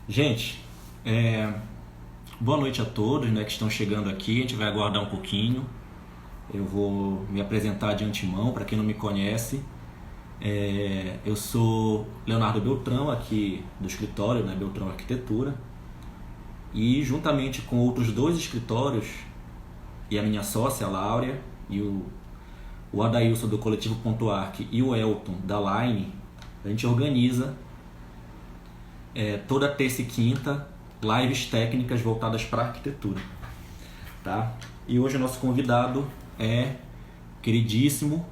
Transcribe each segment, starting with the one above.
Gente, é, boa noite a todos, né, que estão chegando aqui. A gente vai aguardar um pouquinho. Eu vou me apresentar de antemão para quem não me conhece. Eu sou Leonardo Beltrão, aqui do escritório, né, Beltrão Arquitetura. E juntamente com outros dois escritórios, e a minha sócia, a Láurea, e o Adailson do Coletivo Ponto Arc e o Elton da Line, a gente organiza toda terça e quinta lives técnicas voltadas para arquitetura, tá? E hoje o nosso convidado é queridíssimo,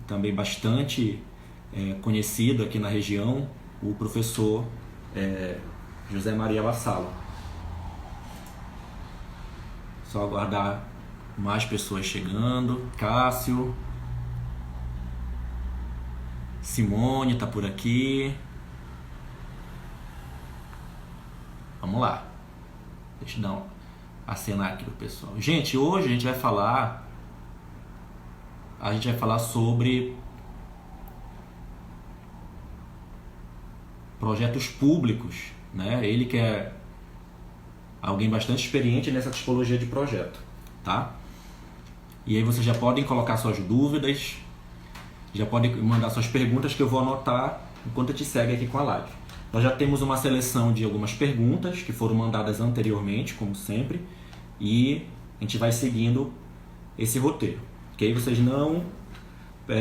também bastante conhecido aqui na região, o professor José Maria Vassalo. Só aguardar mais pessoas chegando. Cássio, Simone tá por aqui. Vamos lá. Deixa eu dar acenar aqui pro pessoal. Gente, hoje a gente vai falar sobre projetos públicos, né? Ele que é alguém bastante experiente nessa tipologia de projeto, tá? E aí vocês já podem colocar suas dúvidas, já podem mandar suas perguntas que eu vou anotar enquanto a gente segue aqui com a live. Nós já temos uma seleção de algumas perguntas que foram mandadas anteriormente, como sempre, e a gente vai seguindo esse roteiro. Ok? Vocês não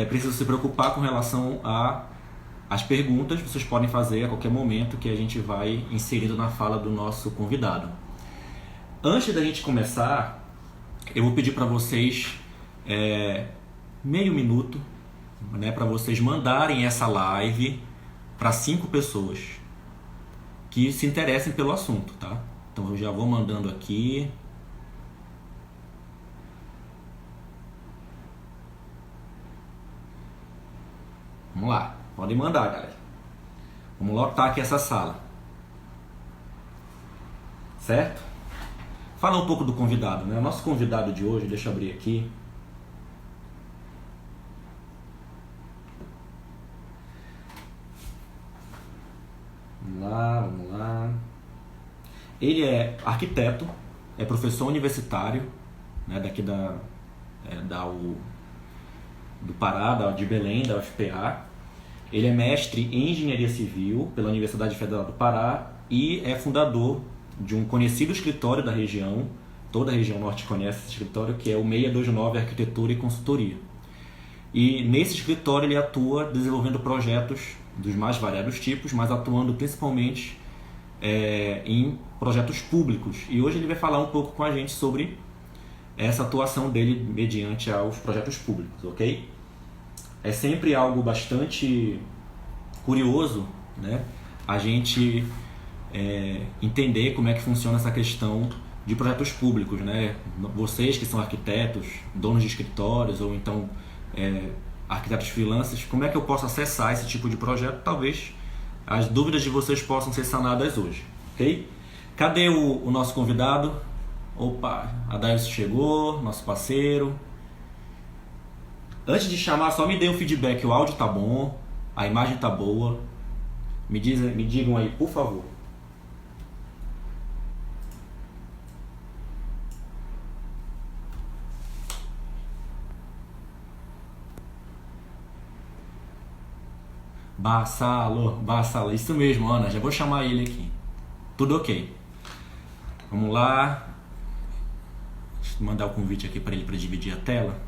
precisam se preocupar com relação às perguntas, vocês podem fazer a qualquer momento que a gente vai inserindo na fala do nosso convidado. Antes da gente começar, eu vou pedir para vocês meio minuto, né, para vocês mandarem essa live para 5 pessoas que se interessem pelo assunto, tá? Então eu já vou mandando aqui. Vamos lá, podem mandar, galera. Vamos lotar aqui essa sala, certo? Fala um pouco do convidado, né? O nosso convidado de hoje, deixa eu abrir aqui. Vamos lá, vamos lá. Ele é arquiteto, é professor universitário, né, daqui do Pará, de Belém, da UFPA. Ele é mestre em engenharia civil pela Universidade Federal do Pará e é fundador de um conhecido escritório da região, toda a região norte conhece esse escritório, que é o 629 Arquitetura e Consultoria. E nesse escritório ele atua desenvolvendo projetos dos mais variados tipos, mas atuando principalmente em projetos públicos. E hoje ele vai falar um pouco com a gente sobre essa atuação dele mediante aos projetos públicos, ok? É sempre algo bastante curioso, né? A gente entender como é que funciona essa questão de projetos públicos, né? Vocês que são arquitetos, donos de escritórios ou então arquitetos freelancers, como é que eu posso acessar esse tipo de projeto? Talvez as dúvidas de vocês possam ser sanadas hoje, ok? Cadê o nosso convidado? Opa, a Dailson chegou, nosso parceiro. Antes de chamar, só me dê um feedback, o áudio tá bom, a imagem tá boa. Me digam aí, por favor. Bassalo, isso mesmo, Ana, já vou chamar ele aqui. Tudo ok. Vamos lá. Deixa eu mandar o convite aqui para ele para dividir a tela.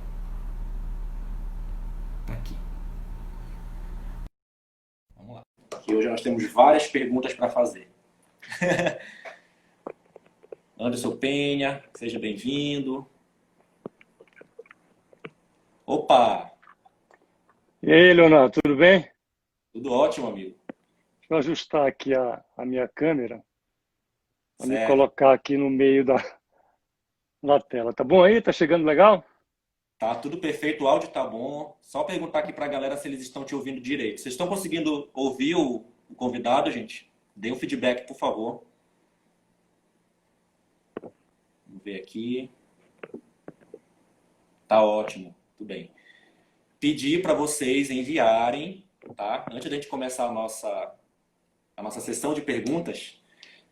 Tá aqui. Vamos lá. Aqui hoje nós temos várias perguntas para fazer. Anderson Penha, seja bem-vindo. Opa, E aí, Leonardo, tudo bem? tudo ótimo, amigo. Deixa eu ajustar aqui a minha câmera para me Certo. colocar aqui no meio da tela. Tá bom aí? Tá chegando legal? Tá tudo perfeito, o áudio tá bom. Só perguntar aqui pra galera se eles estão te ouvindo direito. Vocês estão conseguindo ouvir o convidado, gente? Dê um feedback, por favor. Vamos ver aqui. Tá ótimo, tudo bem. Pedir para vocês enviarem, tá? Antes da gente começar a nossa sessão de perguntas,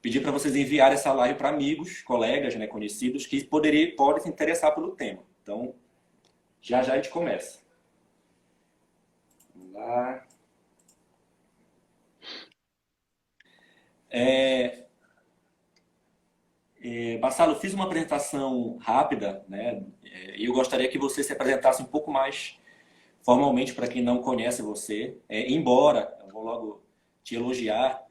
pedir para vocês enviarem essa live para amigos, colegas, né, conhecidos, que podem se interessar pelo tema. Então, já já a gente começa. Vamos lá. Bassalo, fiz uma apresentação rápida, né? E eu gostaria que você se apresentasse um pouco mais formalmente para quem não conhece você. Embora, eu vou logo te elogiar,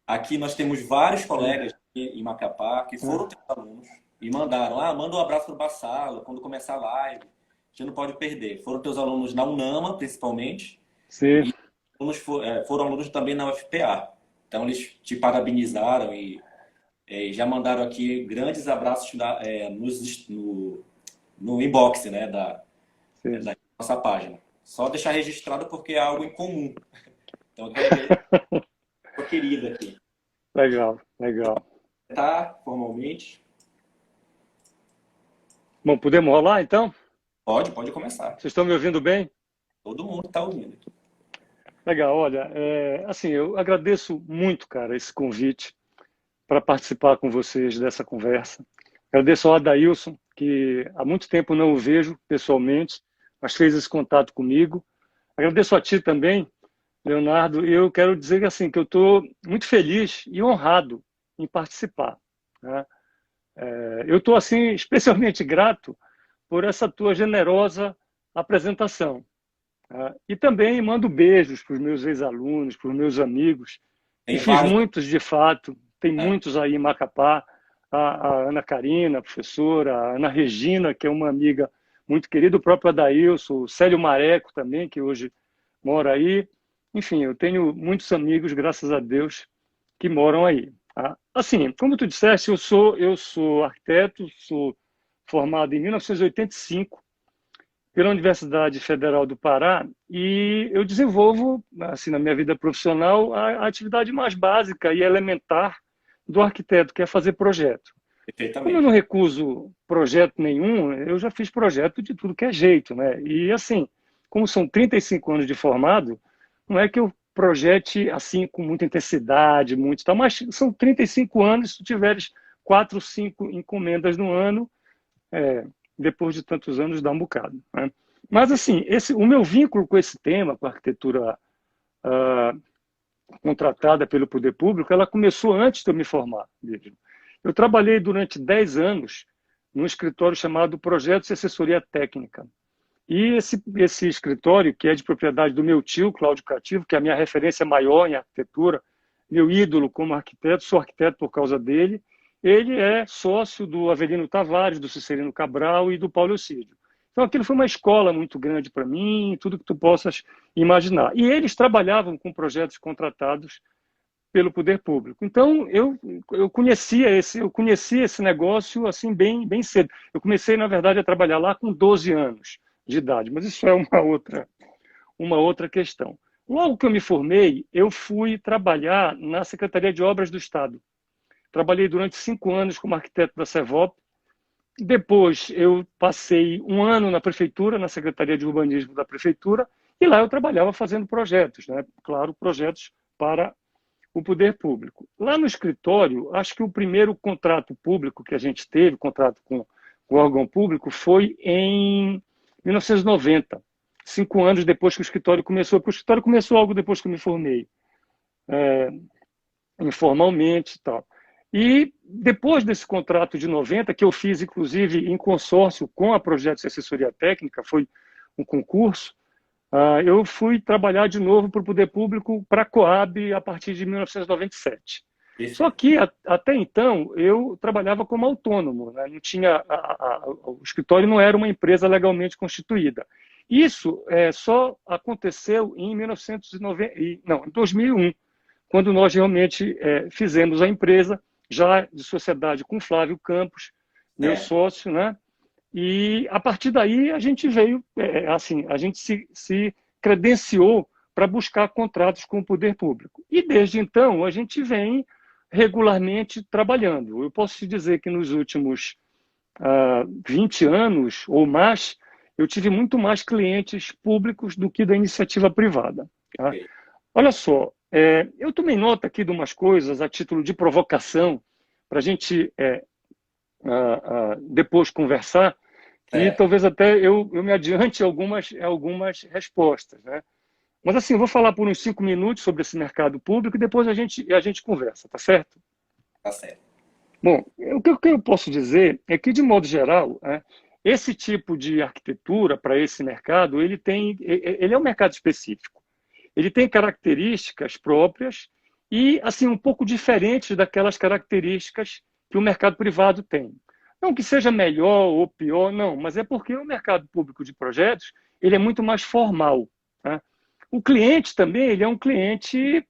aqui nós temos vários colegas em Macapá que foram teus alunos e mandaram, manda um abraço para o Bassalo quando começar a live. A gente não pode perder. Foram teus alunos na UNAMA, principalmente, Sim. e foram alunos também na UFPA. Então, eles te parabenizaram e já mandaram aqui grandes abraços no inbox, né, da nossa página. Só deixar registrado porque é algo em comum. Então, eu quero ver querida aqui. Legal, legal. Tá, formalmente. Bom, podemos rolar então? Pode começar. Vocês estão me ouvindo bem? Todo mundo está ouvindo. Legal, olha, assim, eu agradeço muito, cara, esse convite para participar com vocês dessa conversa. Agradeço ao Adailson, que há muito tempo não o vejo pessoalmente, mas fez esse contato comigo. Agradeço a ti também, Leonardo, e eu quero dizer assim, que eu estou muito feliz e honrado em participar, né? Eu estou assim, especialmente grato por essa tua generosa apresentação. E também mando beijos para os meus ex-alunos, para os meus amigos. Tem E fiz vários. muitos, de fato. Tem muitos aí em Macapá. A Ana Karina, a professora, a Ana Regina, que é uma amiga muito querida, o próprio Adailson, o Célio Mareco também, que hoje mora aí. Enfim, eu tenho muitos amigos, graças a Deus, que moram aí. Assim, como tu disseste, eu sou arquiteto, sou formado em 1985 pela Universidade Federal do Pará e eu desenvolvo, assim, na minha vida profissional, a atividade mais básica e elementar do arquiteto, que é fazer projeto. Como eu não recuso projeto nenhum, eu já fiz projeto de tudo que é jeito, né? E assim, como são 35 anos de formado, não é que eu projete assim com muita intensidade, muito tal, mas são 35 anos, se tu tiveres 4, 5 encomendas no ano, depois de tantos anos dá um bocado, né? Mas assim, o meu vínculo com esse tema, com a arquitetura contratada pelo poder público, ela começou antes de eu me formar mesmo. Eu trabalhei durante 10 anos num escritório chamado Projetos e Assessoria Técnica. E esse escritório, que é de propriedade do meu tio, Cláudio Cativo, que é a minha referência maior em arquitetura, meu ídolo como arquiteto, sou arquiteto por causa dele, ele é sócio do Avelino Tavares, do Cicerino Cabral e do Paulo Eucídio. Então, aquilo foi uma escola muito grande para mim, tudo que tu possas imaginar. E eles trabalhavam com projetos contratados pelo poder público. Então, eu conhecia esse negócio assim bem cedo. Eu comecei, na verdade, a trabalhar lá com 12 anos de idade, mas isso é uma outra questão. Logo que eu me formei, eu fui trabalhar na Secretaria de Obras do Estado. Trabalhei durante 5 anos como arquiteto da CEVOP. Depois eu passei 1 ano na prefeitura, na Secretaria de Urbanismo da prefeitura, e lá eu trabalhava fazendo projetos, né? Claro, projetos para o poder público. Lá no escritório, acho que o primeiro contrato público que a gente teve, contrato com o órgão público, foi em 1990, 5 anos depois que o escritório começou, porque o escritório começou algo depois que eu me formei, informalmente e tal. E depois desse contrato de 90, que eu fiz, inclusive, em consórcio com a Projetos e Assessoria Técnica, foi um concurso, eu fui trabalhar de novo para o Poder Público, para a Coab, a partir de 1997. Isso. Só que, até então, eu trabalhava como autônomo, né? Não tinha, o escritório não era uma empresa legalmente constituída. Isso só aconteceu em 2001, quando nós realmente fizemos a empresa, já de sociedade com Flávio Campos, meu sócio, né? E a partir daí a gente veio, assim, a gente se credenciou para buscar contratos com o poder público. E desde então a gente vem regularmente trabalhando. Eu posso te dizer que nos últimos 20 anos ou mais, eu tive muito mais clientes públicos do que da iniciativa privada. Tá? Olha só, Eu tomei nota aqui de umas coisas a título de provocação, para a gente depois conversar, que Certo. talvez até eu me adiante algumas respostas, né? Mas assim, eu vou falar por uns 5 minutos sobre esse mercado público e depois a gente conversa, tá certo? Tá certo. Bom, o que eu posso dizer é que, de modo geral, esse tipo de arquitetura para esse mercado, ele é um mercado específico. Ele tem características próprias e, assim, um pouco diferentes daquelas características que o mercado privado tem. Não que seja melhor ou pior, não, mas é porque o mercado público de projetos ele é muito mais formal. Tá? O cliente também ele é um cliente,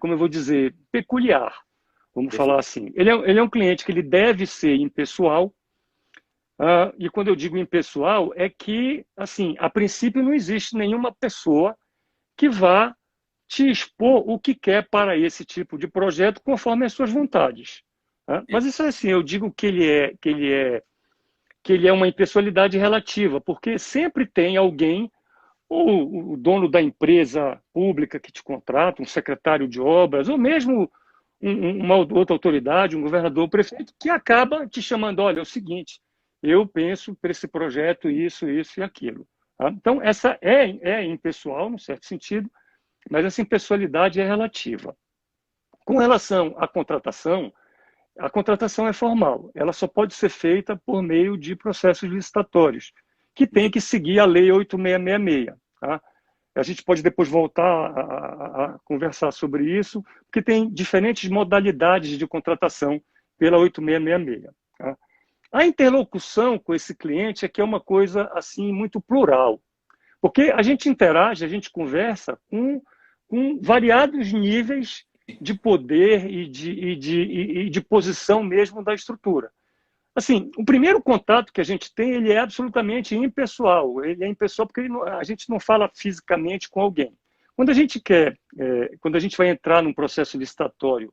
como eu vou dizer, peculiar, vamos falar Perfeito. assim. Ele é um cliente que ele deve ser impessoal, e quando eu digo impessoal, é que, assim, a princípio não existe nenhuma pessoa que vá te expor o que quer para esse tipo de projeto conforme as suas vontades. Tá? Mas isso é assim, eu digo que ele é uma impessoalidade relativa, porque sempre tem alguém, ou o dono da empresa pública que te contrata, um secretário de obras, ou mesmo uma outra autoridade, um governador, um prefeito, que acaba te chamando, olha, é o seguinte, eu penso para esse projeto isso e aquilo. Tá? Então, essa é impessoal, num certo sentido, mas essa impessoalidade é relativa. Com relação à contratação, a contratação é formal. Ela só pode ser feita por meio de processos licitatórios, que tem que seguir a Lei 8666. Tá? A gente pode depois voltar a conversar sobre isso, porque tem diferentes modalidades de contratação pela 8666. Tá? A interlocução com esse cliente é que é uma coisa assim muito plural, porque a gente interage, a gente conversa com variados níveis de poder e de posição mesmo da estrutura. Assim, o primeiro contato que a gente tem, ele é absolutamente impessoal. Ele é impessoal porque a gente não fala fisicamente com alguém. Quando a gente vai entrar num processo licitatório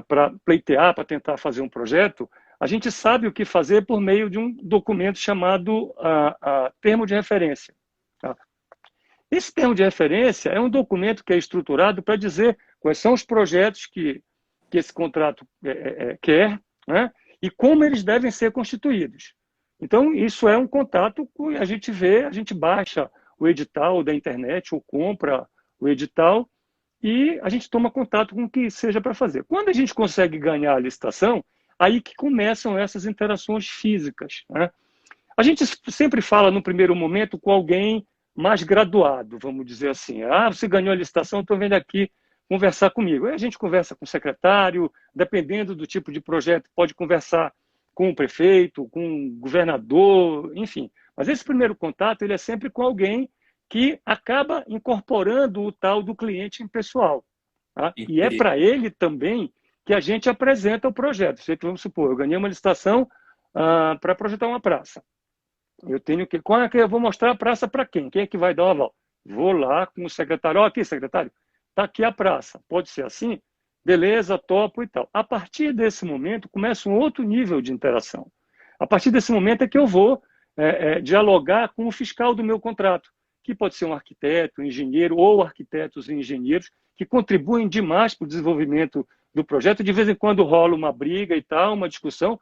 para pleitear, para tentar fazer um projeto, a gente sabe o que fazer por meio de um documento chamado termo de referência. Tá? Esse termo de referência é um documento que é estruturado para dizer quais são os projetos que esse contrato quer, né? E como eles devem ser constituídos. Então, isso é um contato que a gente vê, a gente baixa o edital da internet ou compra o edital e a gente toma contato com o que seja para fazer. Quando a gente consegue ganhar a licitação, aí que começam essas interações físicas. Né? A gente sempre fala, no primeiro momento, com alguém mais graduado, vamos dizer assim. Você ganhou a licitação, estou vendo aqui conversar comigo. Aí a gente conversa com o secretário, dependendo do tipo de projeto, pode conversar com o prefeito, com o governador, enfim. Mas esse primeiro contato ele é sempre com alguém que acaba incorporando o tal do cliente impessoal. Tá? E é para ele também que a gente apresenta o projeto. Vamos supor, eu ganhei uma licitação para projetar uma praça. Eu tenho que. Eu vou mostrar a praça para quem? Quem é que vai dar o aval? Vou lá com o secretário. Aqui, secretário, está aqui a praça. Pode ser assim? Beleza, topo e tal. A partir desse momento, começa um outro nível de interação. A partir desse momento é que eu vou dialogar com o fiscal do meu contrato, que pode ser um arquiteto, um engenheiro ou arquitetos e engenheiros que contribuem demais para o desenvolvimento do projeto. De vez em quando rola uma briga e tal, uma discussão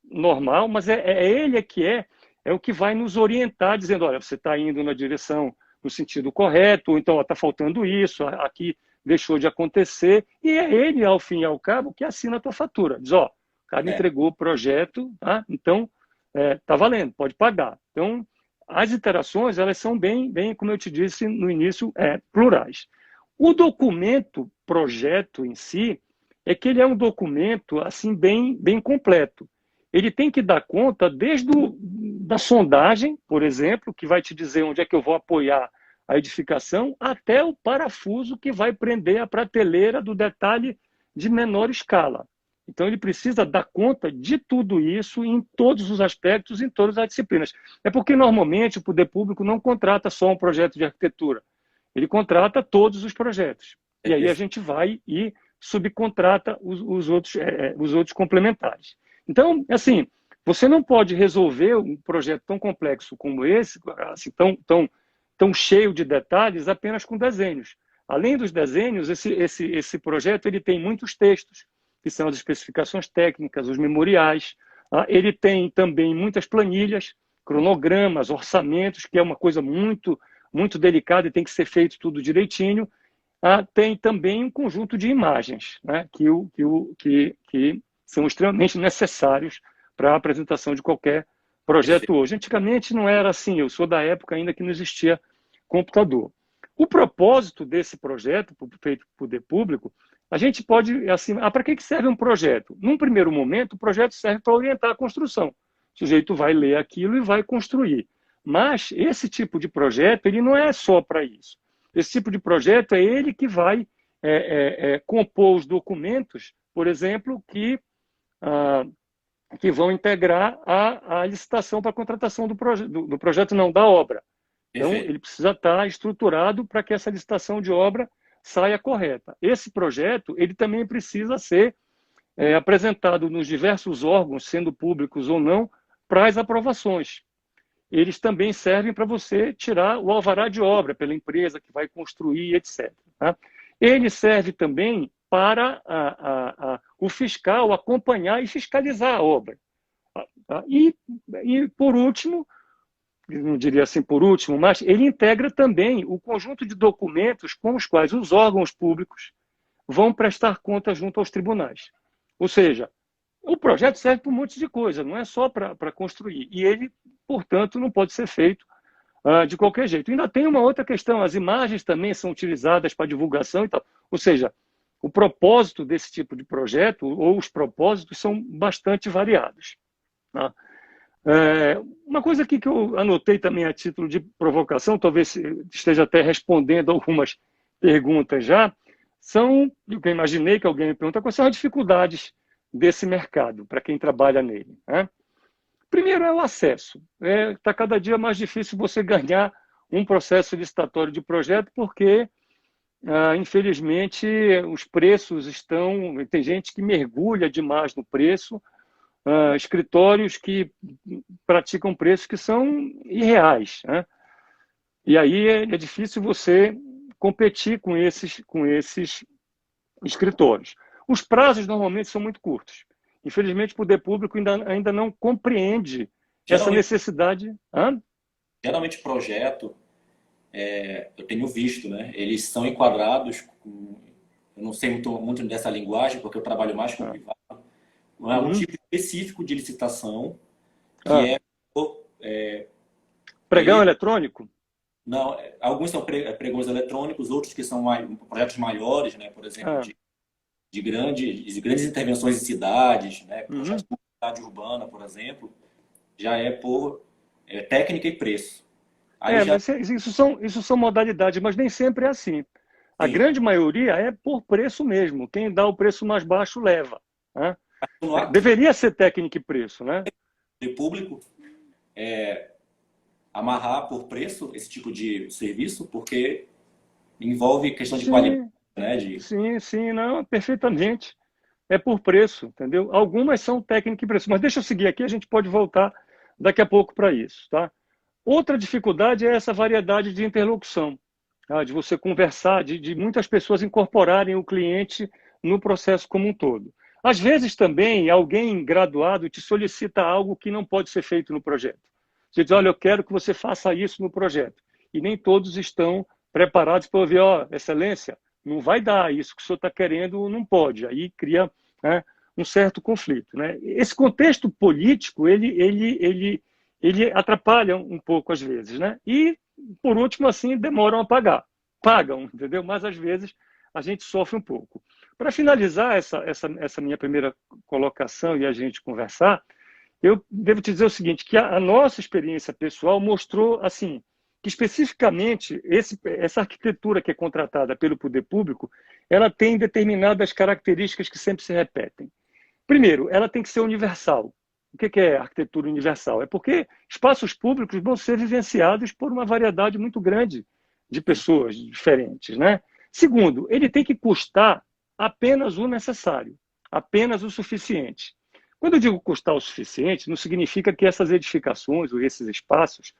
normal, mas ele que é o que vai nos orientar, dizendo, olha, você está indo na direção, no sentido correto, ou então está faltando isso, aqui deixou de acontecer, e é ele, ao fim e ao cabo, que assina a tua fatura. Diz, o cara entregou o projeto, tá? Então, está valendo, pode pagar. Então, as interações, elas são bem, como eu te disse no início, plurais. O documento projeto em si, é que ele é um documento, assim, bem completo. Ele tem que dar conta desde da sondagem, por exemplo, que vai te dizer onde é que eu vou apoiar a edificação, até o parafuso que vai prender a prateleira do detalhe de menor escala. Então, ele precisa dar conta de tudo isso em todos os aspectos, em todas as disciplinas. É porque, normalmente, o poder público não contrata só um projeto de arquitetura. Ele contrata todos os projetos. E aí a gente vai e subcontrata os outros complementares. Então, assim, você não pode resolver um projeto tão complexo como esse, assim, tão cheio de detalhes, apenas com desenhos. além dos desenhos, esse projeto ele tem muitos textos, que são as especificações técnicas, os memoriais. Ele tem também muitas planilhas, cronogramas, orçamentos, que é uma coisa muito, muito delicada e tem que ser feito tudo direitinho. Tem também um conjunto de imagens, né, que são extremamente necessários para a apresentação de qualquer projeto hoje. Antigamente não era assim, eu sou da época ainda que não existia computador. O propósito desse projeto, feito por poder público, a gente pode, assim, para que serve um projeto? Num primeiro momento, o projeto serve para orientar a construção. O sujeito vai ler aquilo e vai construir. Mas esse tipo de projeto, ele não é só para isso. Esse tipo de projeto é ele que vai compor os documentos, por exemplo, que vão integrar a licitação para a contratação do projeto, não, da obra. Então, Perfeito. ele precisa estar estruturado para que essa licitação de obra saia correta. Esse projeto, ele também precisa ser apresentado nos diversos órgãos, sendo públicos ou não, para as aprovações. Eles também servem para você tirar o alvará de obra pela empresa que vai construir, etc. Tá? Ele serve também para o fiscal acompanhar e fiscalizar a obra. Tá? E, por último, não diria assim por último, mas ele integra também o conjunto de documentos com os quais os órgãos públicos vão prestar conta junto aos tribunais. Ou seja, o projeto serve para um monte de coisa, não é só para construir. E ele, portanto, não pode ser feito de qualquer jeito. Ainda tem uma outra questão, as imagens também são utilizadas para divulgação e tal. Ou seja, o propósito desse tipo de projeto, ou os propósitos, são bastante variados. Tá? Uma coisa aqui que eu anotei também a título de provocação, talvez esteja até respondendo algumas perguntas já, são, eu imaginei que alguém me pergunta, quais são as dificuldades desse mercado, para quem trabalha nele, né? Primeiro é o acesso. Está cada dia mais difícil você ganhar um processo licitatório de projeto, porque, infelizmente, os preços estão... Tem gente que mergulha demais no preço, escritórios que praticam preços que são irreais, né? E aí é difícil você competir com esses escritórios. Os prazos normalmente são muito curtos. Infelizmente, o poder público ainda não compreende essa necessidade. Geralmente projeto, eu tenho visto, né? Eles são enquadrados, eu não sei muito dessa linguagem, porque eu trabalho mais com privado, não é um tipo específico de licitação, que pregão eletrônico? Não, alguns são pregões eletrônicos, outros que são projetos maiores, né? Por exemplo, de grandes intervenções em cidades, né? Projetos de mobilidade urbana, por exemplo, já é por técnica e preço. Mas isso são modalidades, mas nem sempre é assim. A grande maioria é por preço mesmo. Quem dá o preço mais baixo leva. Né? Deveria ser técnica e preço, né? De público, amarrar por preço esse tipo de serviço, porque envolve questão de qualidade, né? Sim, não, perfeitamente. É por preço, entendeu? Algumas são técnica e preço. Mas deixa eu seguir aqui, a gente pode voltar daqui a pouco para isso, tá? Outra dificuldade é essa variedade de interlocução, tá? De você conversar, de muitas pessoas incorporarem o cliente no processo como um todo. Às vezes também alguém graduado te solicita algo que não pode ser feito no projeto. Você diz, olha, eu quero que você faça isso no projeto. E nem todos estão preparados para ouvir, excelência, não vai dar isso que o senhor está querendo, não pode. Aí cria, né, um certo conflito, né? Esse contexto político, ele atrapalha um pouco às vezes, né? E, por último, assim, demoram a pagar. Pagam, entendeu? Mas, às vezes, a gente sofre um pouco. Para finalizar essa minha primeira colocação e a gente conversar, eu devo te dizer o seguinte, que a nossa experiência pessoal mostrou, assim, que especificamente essa arquitetura que é contratada pelo poder público, ela tem determinadas características que sempre se repetem. Primeiro, ela tem que ser universal. O que é arquitetura universal? É porque espaços públicos vão ser vivenciados por uma variedade muito grande de pessoas diferentes, né? Segundo, ele tem que custar apenas o necessário, apenas o suficiente. Quando eu digo custar o suficiente, não significa que essas edificações ou esses espaços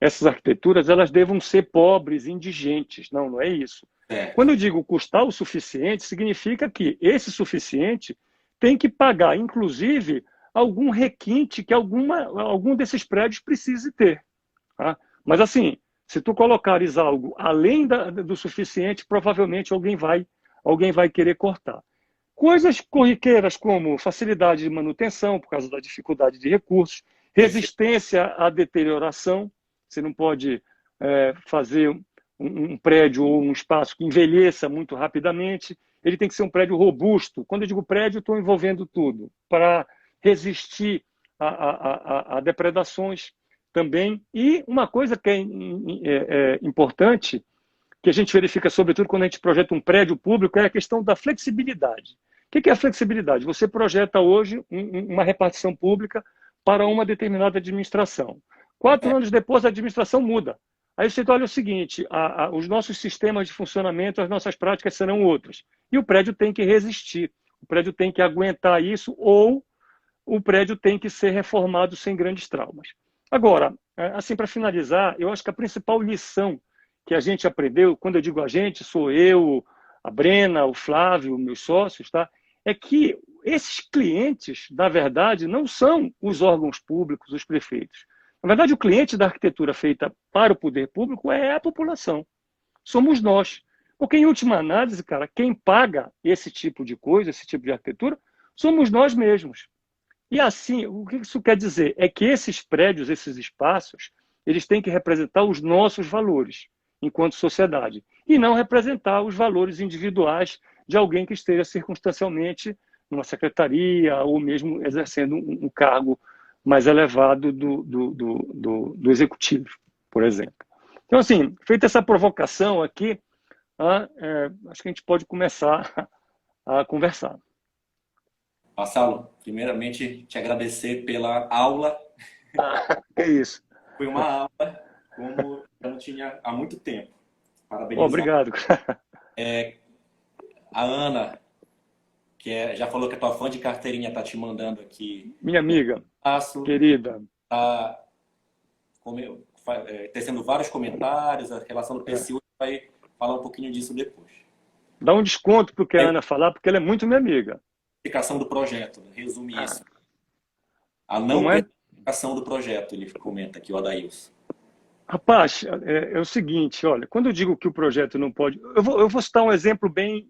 essas arquiteturas elas devam ser pobres, indigentes. Não, não é isso. É. Quando eu digo custar o suficiente, significa que esse suficiente tem que pagar, inclusive, algum requinte que algum desses prédios precise ter. Tá? Mas, assim, se tu colocares algo além do suficiente, provavelmente alguém vai querer cortar. Coisas corriqueiras como facilidade de manutenção, por causa da dificuldade de recursos, resistência à deterioração. Você não pode fazer um prédio ou um espaço que envelheça muito rapidamente. Ele tem que ser um prédio robusto. Quando eu digo prédio, estou envolvendo tudo, para resistir a depredações também. E uma coisa que é importante, que a gente verifica sobretudo quando a gente projeta um prédio público, é a questão da flexibilidade. O que é a flexibilidade? Você projeta hoje uma repartição pública para uma determinada administração. 4 anos depois, a administração muda. Aí você olha o seguinte, os nossos sistemas de funcionamento, as nossas práticas serão outras. E o prédio tem que resistir, o prédio tem que aguentar isso, ou o prédio tem que ser reformado sem grandes traumas. Agora, assim, para finalizar, eu acho que a principal lição que a gente aprendeu, quando eu digo a gente, sou eu, a Brena, o Flávio, meus sócios, tá? É que esses clientes, na verdade, não são os órgãos públicos, os prefeitos. Na verdade, o cliente da arquitetura feita para o poder público é a população. Somos nós. Porque, em última análise, cara, quem paga esse tipo de coisa, esse tipo de arquitetura, somos nós mesmos. E assim, o que isso quer dizer? É que esses prédios, esses espaços, eles têm que representar os nossos valores enquanto sociedade e não representar os valores individuais de alguém que esteja circunstancialmente numa secretaria ou mesmo exercendo um cargo mais elevado do executivo, por exemplo. Então, assim, feita essa provocação aqui, acho que a gente pode começar a conversar. Marcelo, primeiramente te agradecer pela aula. É isso. Foi uma aula como eu não tinha há muito tempo. Parabenizar. Obrigado. A Ana, já falou que é tua fã de carteirinha, tá te mandando aqui. Minha amiga, querida. Tá tecendo vários comentários, a relação do PSU, vai falar um pouquinho disso depois. Dá um desconto pro que a Ana falar, porque ela é muito minha amiga. Explicação do projeto, né? Resume isso. A Como não é? explicação do projeto, ele comenta aqui, o Adailson. Rapaz, é o seguinte, olha, quando eu digo que o projeto não pode... Eu vou citar um exemplo bem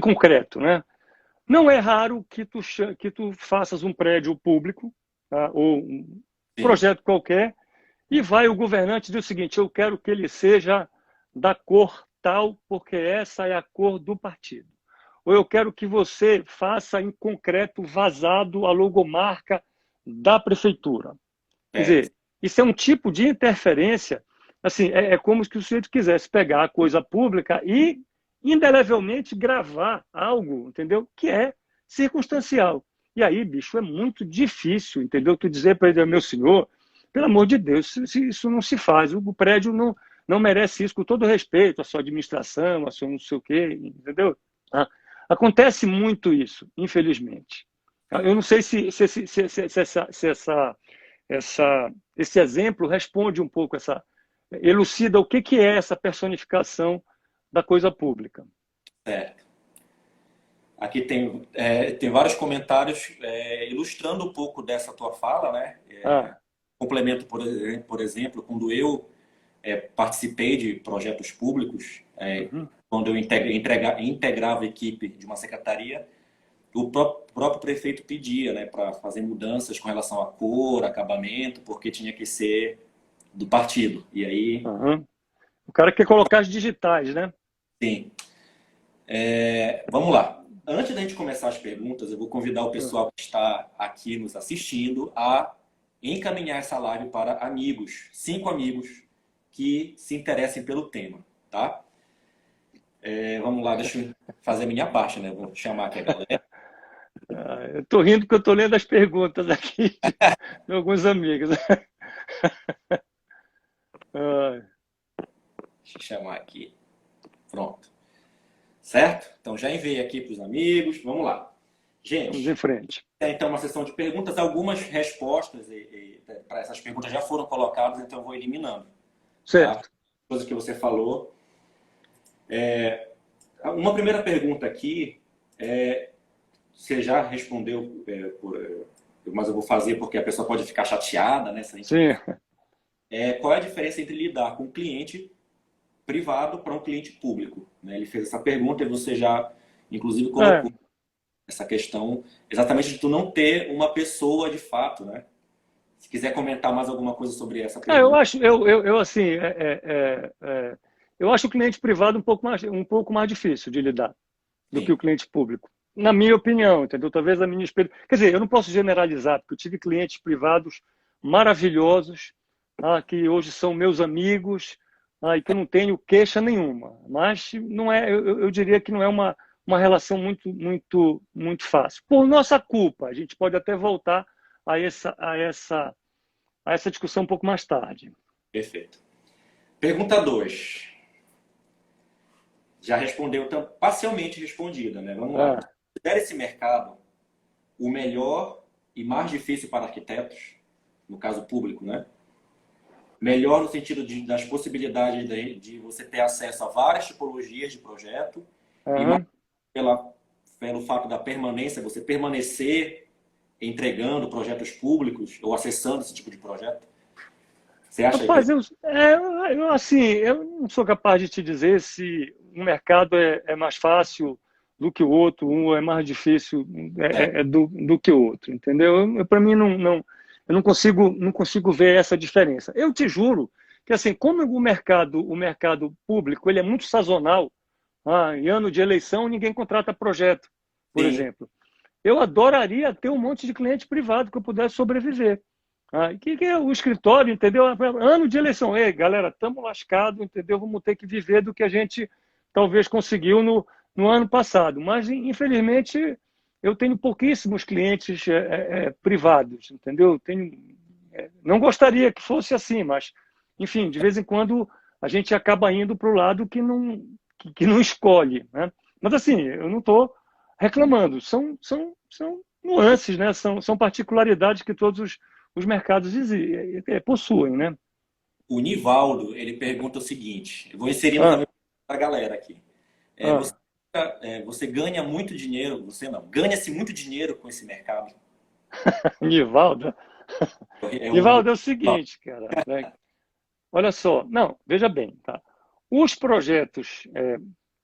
concreto, né? Não é raro que tu faças um prédio público, tá? Ou um projeto qualquer, e vai o governante e diz o seguinte, eu quero que ele seja da cor tal, porque essa é a cor do partido. Ou eu quero que você faça em concreto vazado a logomarca da prefeitura. Quer dizer, isso é um tipo de interferência, assim, é como se o sujeito quisesse pegar a coisa pública e indelevelmente gravar algo, entendeu? Que é circunstancial. E aí, bicho, é muito difícil, entendeu? Tu dizer para ele, meu senhor, pelo amor de Deus, isso não se faz. O prédio não merece isso, com todo respeito à sua administração, à sua não sei o quê, entendeu? Acontece muito isso, infelizmente. Eu não sei se esse exemplo responde um pouco elucida o que é essa personificação da coisa pública. Aqui tem vários comentários ilustrando um pouco dessa tua fala, né? Complemento, por exemplo, quando eu participei de projetos públicos, quando eu integrava a equipe de uma secretaria, o próprio prefeito pedia, né, para fazer mudanças com relação à cor, acabamento, porque tinha que ser do partido. E aí... O cara quer colocar as digitais, né? Sim. Vamos lá. Antes da gente começar as perguntas, eu vou convidar o pessoal que está aqui nos assistindo a encaminhar essa live para amigos, 5 amigos que se interessem pelo tema, tá? Vamos lá, deixa eu fazer a minha parte, né? Vou chamar aqui a galera. Eu tô rindo porque eu tô lendo as perguntas aqui de alguns amigos. Deixa eu chamar aqui. Pronto. Certo? Então já enviei aqui para os amigos. Vamos lá. Vamos em Gente, frente. então uma sessão de perguntas, algumas respostas para essas perguntas já foram colocadas, então eu vou eliminando, tá? Certo. Coisas que você falou. Uma primeira pergunta aqui, você já respondeu, mas eu vou fazer porque a pessoa pode ficar chateada, né? Se a gente... Sim. Qual é a diferença entre lidar com um cliente privado para um cliente público? Né? Ele fez essa pergunta e você já, inclusive, É. colocou essa questão exatamente de tu não ter uma pessoa de fato, né? Se quiser comentar mais alguma coisa sobre essa Eu pergunta. acho, eu assim, eu acho o cliente privado um pouco mais difícil de lidar do que Sim, o cliente público. Na minha opinião, entendeu? Talvez a minha experiência. Quer dizer, eu não posso generalizar, porque eu tive clientes privados maravilhosos, que hoje são meus amigos, e que eu não tenho queixa nenhuma. Mas não é, eu diria que não é uma relação muito fácil. Por nossa culpa, a gente pode até voltar a essa discussão um pouco mais tarde. perfeito. Pergunta 2. Já respondeu, parcialmente respondida, né? Vamos lá. Ah, Considera esse mercado o melhor e mais difícil para arquitetos, no caso público, né? Melhor no sentido das possibilidades de você ter acesso a várias tipologias de projeto e mais aham. pelo fato da permanência, você permanecer entregando projetos públicos ou acessando esse tipo de projeto. Você acha que Rapaz, assim, eu não sou capaz de te dizer se um mercado é mais fácil do que o outro, um é mais difícil do que o outro, entendeu? Para mim, eu não consigo ver essa diferença. Eu te juro que, assim, como o mercado público ele é muito sazonal, em ano de eleição ninguém contrata projeto, por sim, exemplo. Eu adoraria ter um monte de cliente privado que eu pudesse sobreviver. Que é o escritório, entendeu? Ano de eleição. Ei, galera, estamos lascados, entendeu? Vamos ter que viver do que a gente talvez conseguiu no ano passado. Mas, infelizmente, eu tenho pouquíssimos clientes privados, entendeu? Não gostaria que fosse assim, mas, enfim, de vez em quando a gente acaba indo para o lado que não escolhe, né? Mas, assim, eu não estou reclamando. São nuances, né? São particularidades que todos os mercados possuem, né? o Nivaldo, ele pergunta o seguinte, eu vou inserindo Ah, também para a galera aqui. Você, ah. você ganha muito dinheiro, você não, ganha-se muito dinheiro com esse mercado? Nivaldo. É um... Nivaldo é o seguinte, cara, né? Olha só, não, veja bem, tá? Os projetos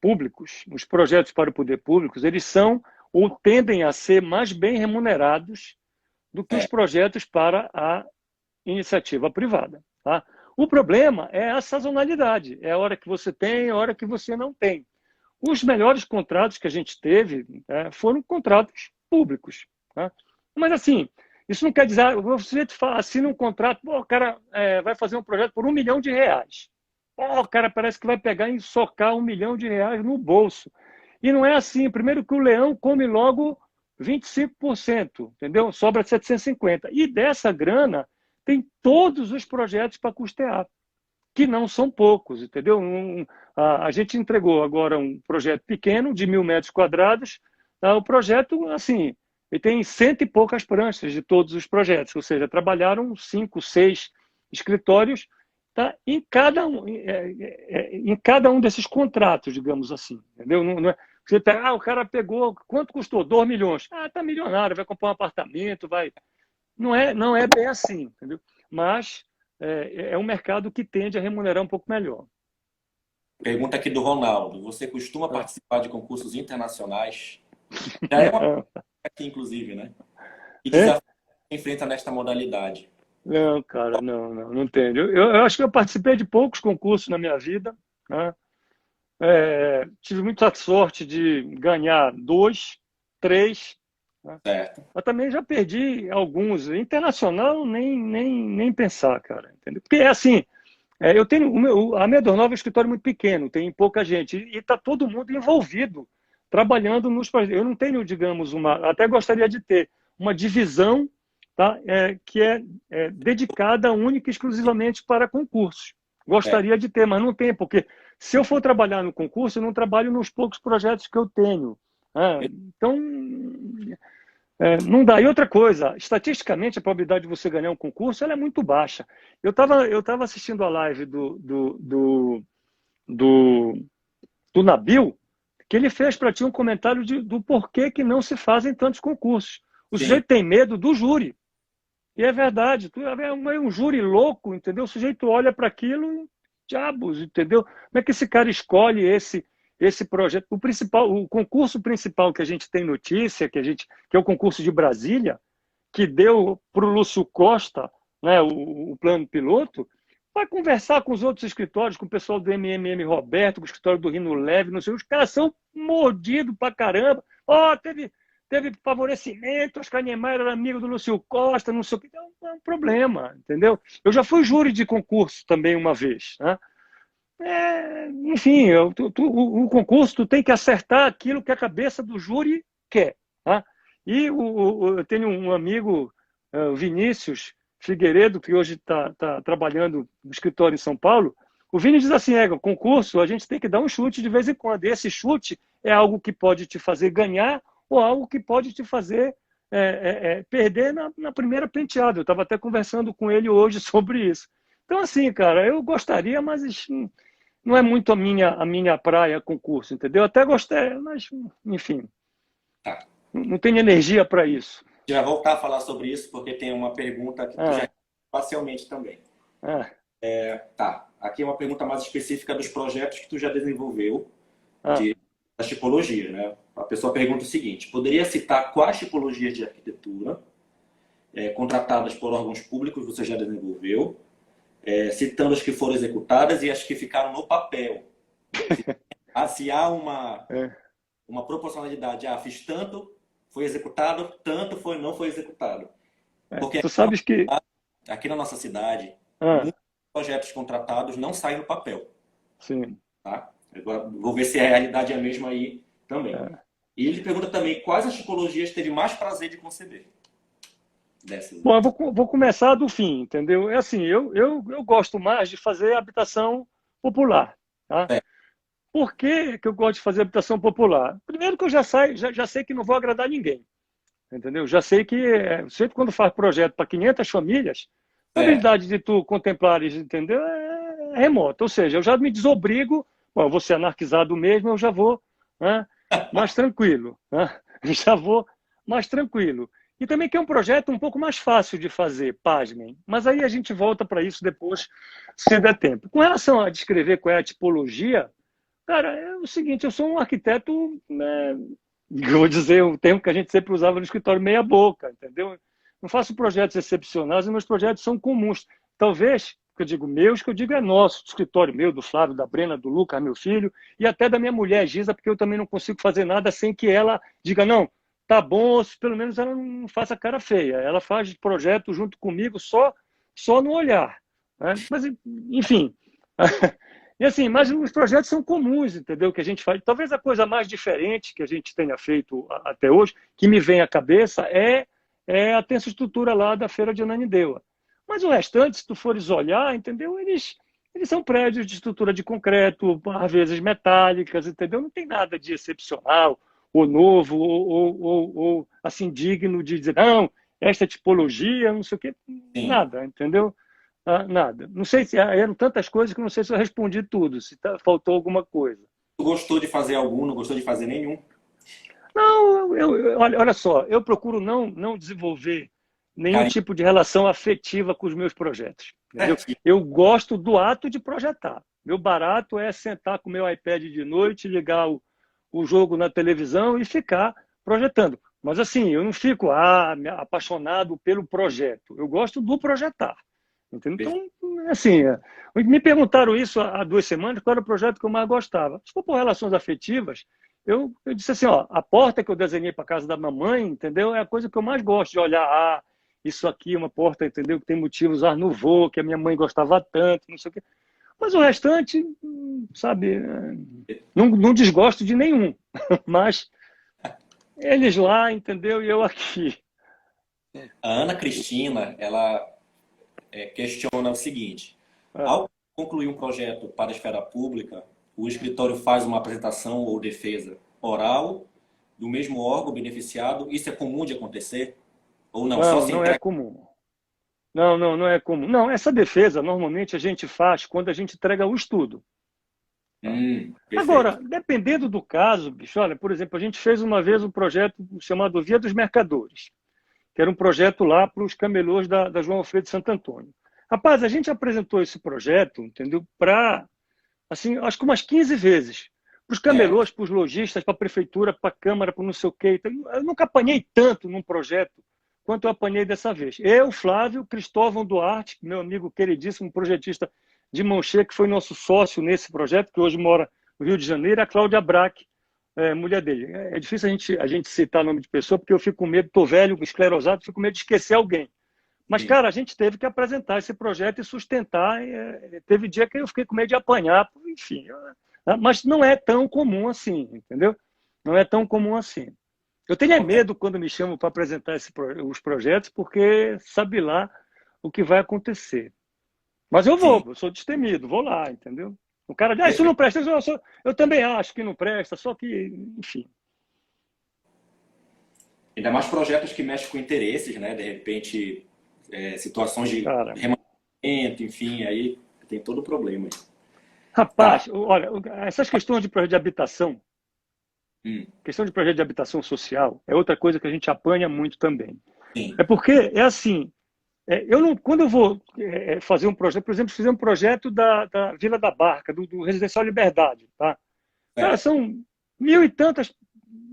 públicos, os projetos para o poder público, eles são ou tendem a ser mais bem remunerados do que os É, projetos para a iniciativa privada, tá? O problema é a sazonalidade, é a hora que você tem, a hora que você não tem. Os melhores contratos que a gente teve foram contratos públicos, tá? Mas assim, isso não quer dizer, você assina um contrato, pô, o cara vai fazer um projeto por R$ 1 milhão. Pô, o cara parece que vai pegar e socar R$ 1 milhão no bolso. E não é assim. Primeiro que o leão come logo 25%, entendeu? Sobra 750. E dessa grana tem todos os projetos para custear, que não são poucos, entendeu? A gente entregou agora um projeto pequeno, de 1.000 metros quadrados. O projeto, assim, ele tem cento e poucas pranchas de todos os projetos, ou seja, trabalharam 5, 6 escritórios, tá? Em cada um desses contratos, digamos assim, entendeu? Não é, você o cara pegou, quanto custou? 2 milhões. Tá milionário, vai comprar um apartamento, vai. Não é bem assim, entendeu? Mas é um mercado que tende a remunerar um pouco melhor. pergunta aqui do Ronaldo. Você costuma Ah. participar de concursos internacionais? Já é uma pergunta aqui, inclusive, né? Que É? desafio você enfrenta nesta modalidade? Não, cara, não tenho. Eu acho que eu participei de poucos concursos na minha vida, né? Tive muita sorte de ganhar 2, 3, né? Certo. Mas também já perdi alguns. Internacional, nem pensar, cara. Entendeu? Porque é assim, eu tenho a Medor Nova é um escritório muito pequeno, tem pouca gente, e está todo mundo envolvido, trabalhando nos projetos. Eu não tenho, digamos, até gostaria de ter uma divisão, tá, que é dedicada única e exclusivamente para concursos. É, Gostaria de ter, mas não tem, porque se eu for trabalhar no concurso, eu não trabalho nos poucos projetos que eu tenho. Então, não dá. E outra coisa, estatisticamente, a probabilidade de você ganhar um concurso ela é muito baixa. Eu tava assistindo a live do, do Nabil, que ele fez para ti um comentário do porquê que não se fazem tantos concursos. O Sim. sujeito tem medo do júri. E é verdade, tu é um júri louco, entendeu? O sujeito olha para aquilo, diabos, entendeu? Como é que esse cara escolhe esse projeto? O concurso principal que a gente tem notícia, que é o concurso de Brasília, que deu para o Lúcio Costa, né, o plano piloto, vai conversar com os outros escritórios, com o pessoal do MMM Roberto, com o escritório do Rino Leve, não sei, os caras são mordidos pra caramba. Teve favorecimento, Oscar Niemeyer era amigo do Lúcio Costa, não sei o que, então é um problema, entendeu? Eu já fui júri de concurso também uma vez, né? Enfim, o concurso tu tem que acertar aquilo que a cabeça do júri quer, tá? E eu tenho um amigo, o Vinícius Figueiredo, que hoje está trabalhando no escritório em São Paulo. O Vini diz assim, concurso a gente tem que dar um chute de vez em quando. E esse chute é algo que pode te fazer ganhar ou algo que pode te fazer perder na primeira penteada. Eu estava até conversando com ele hoje sobre isso. Então, assim, cara, eu gostaria, mas não é muito a minha praia concurso, entendeu? Até gostei, mas, enfim, Tá. não tenho energia para isso. A gente vai voltar a falar sobre isso, porque tem uma pergunta que tu já parcialmente também. Tá. Aqui é uma pergunta mais específica dos projetos que tu já desenvolveu, das tipologias, né? A pessoa pergunta o seguinte: poderia citar quais tipologias de arquitetura contratadas por órgãos públicos você já desenvolveu, citando as que foram executadas e as que ficaram no papel. Se há uma proporcionalidade, fiz tanto, foi executado, tanto não foi executado. Porque tu sabes que aqui na nossa cidade, muitos projetos contratados não saem no papel. Sim. Tá? Agora, vou ver se a realidade é a mesma aí também. E ele pergunta também quais as tipologias teve mais prazer de conceber. Bom, eu vou começar do fim, entendeu? É assim, eu gosto mais de fazer habitação popular. Tá? Por que eu gosto de fazer habitação popular? Primeiro que eu já sei que não vou agradar ninguém. Entendeu? Já sei que sempre quando faz projeto para 500 famílias, a probabilidade de tu contemplares, entendeu? É remota. Ou seja, eu já me desobrigo, eu vou ser anarquizado mesmo, eu já vou mais tranquilo. Já vou mais tranquilo. E também que é um projeto um pouco mais fácil de fazer, pasmem. Mas aí a gente volta para isso depois, se der tempo. Com relação a descrever qual é a tipologia, cara, é o seguinte, eu sou um arquiteto, eu vou dizer o termo que a gente sempre usava no escritório, meia boca, entendeu? Não faço projetos excepcionais, meus projetos são comuns. Talvez, que eu digo meus, que eu digo é nosso, do escritório meu, do Flávio, da Brena, do Lucas, meu filho, e até da minha mulher, Giza, porque eu também não consigo fazer nada sem que ela diga, não, tá bom, ou pelo menos ela não faça cara feia. Ela faz projeto junto comigo só no olhar. Né? Mas, enfim... E assim, mas os projetos são comuns, entendeu? Que a gente faz. Talvez a coisa mais diferente que a gente tenha feito até hoje, que me vem à cabeça, é a tensoestrutura lá da Feira de Ananindeua. Mas o restante, se tu fores olhar, entendeu? Eles são prédios de estrutura de concreto, às vezes metálicas, entendeu? Não tem nada de excepcional, ou novo, ou assim, digno de dizer, não, esta tipologia, não sei o quê, nada, entendeu? Nada. Não sei se eram tantas coisas que não sei se eu respondi tudo, se faltou alguma coisa. Tu gostou de fazer algum, não gostou de fazer nenhum? Não, olha só, eu procuro não desenvolver nenhum tipo de relação afetiva com os meus projetos. Entendeu? Eu gosto do ato de projetar. Meu barato é sentar com o meu iPad de noite, ligar o jogo na televisão e ficar projetando. Mas assim, eu não fico apaixonado pelo projeto. Eu gosto do projetar. Entendeu? Então, assim, me perguntaram isso há 2 semanas, qual era o projeto que eu mais gostava. Se for por relações afetivas, eu disse assim, a porta que eu desenhei para a casa da mamãe, entendeu? É a coisa que eu mais gosto de olhar. Isso aqui é uma porta, entendeu? Que tem motivos Art Nouveau, que a minha mãe gostava tanto, não sei o quê. Mas o restante, sabe, não desgosto de nenhum. Mas eles lá, entendeu? E eu aqui. A Ana Cristina, ela questiona o seguinte: ao concluir um projeto para a esfera pública, o escritório faz uma apresentação ou defesa oral do mesmo órgão beneficiado? Isso é comum de acontecer? Ou não? Só Não, se não é entrega. comum. Não, não, não é comum. Não, essa defesa normalmente a gente faz quando a gente entrega o estudo. Perfeito. Agora, dependendo do caso, bicho, olha, por exemplo, a gente fez uma vez um projeto chamado Via dos Mercadores, que era um projeto lá para os camelôs da João Alfredo de Santo Antônio. Rapaz, a gente apresentou esse projeto, entendeu? Para, assim, acho que umas 15 vezes. Para os É, camelôs, para os lojistas, para a prefeitura, para a Câmara, para não sei o quê. Eu nunca apanhei tanto num projeto quanto eu apanhei dessa vez. Eu, Flávio, Cristóvão Duarte, meu amigo queridíssimo projetista de mão cheia, que foi nosso sócio nesse projeto, que hoje mora no Rio de Janeiro, a Cláudia Braque, mulher dele. É difícil a gente citar nome de pessoa, porque eu fico com medo, estou velho, esclerosado, fico com medo de esquecer alguém. Mas, sim. cara, a gente teve que apresentar esse projeto e sustentar. Teve dia que eu fiquei com medo de apanhar, enfim. Mas não é tão comum assim, entendeu? Não é tão comum assim. Eu tenho Acontece. medo quando me chamam para apresentar os projetos, porque sabe lá o que vai acontecer. Mas Sim. eu sou destemido, vou lá, entendeu? O cara diz, isso Perfeito. não presta, eu também acho que não presta, só que, enfim. Ainda mais projetos que mexem com interesses, né? De repente, situações de Cara, remanente, enfim, aí tem todo o problema. Tá. rapaz, olha, essas questões de projeto de habitação, Hum, questão de projeto de habitação social, é outra coisa que a gente apanha muito também. sim. É porque, é assim, eu não, quando eu vou fazer um projeto, por exemplo, fazer um projeto da Vila da Barca, do Residencial Liberdade, tá? Cara, É. são mil e tantas,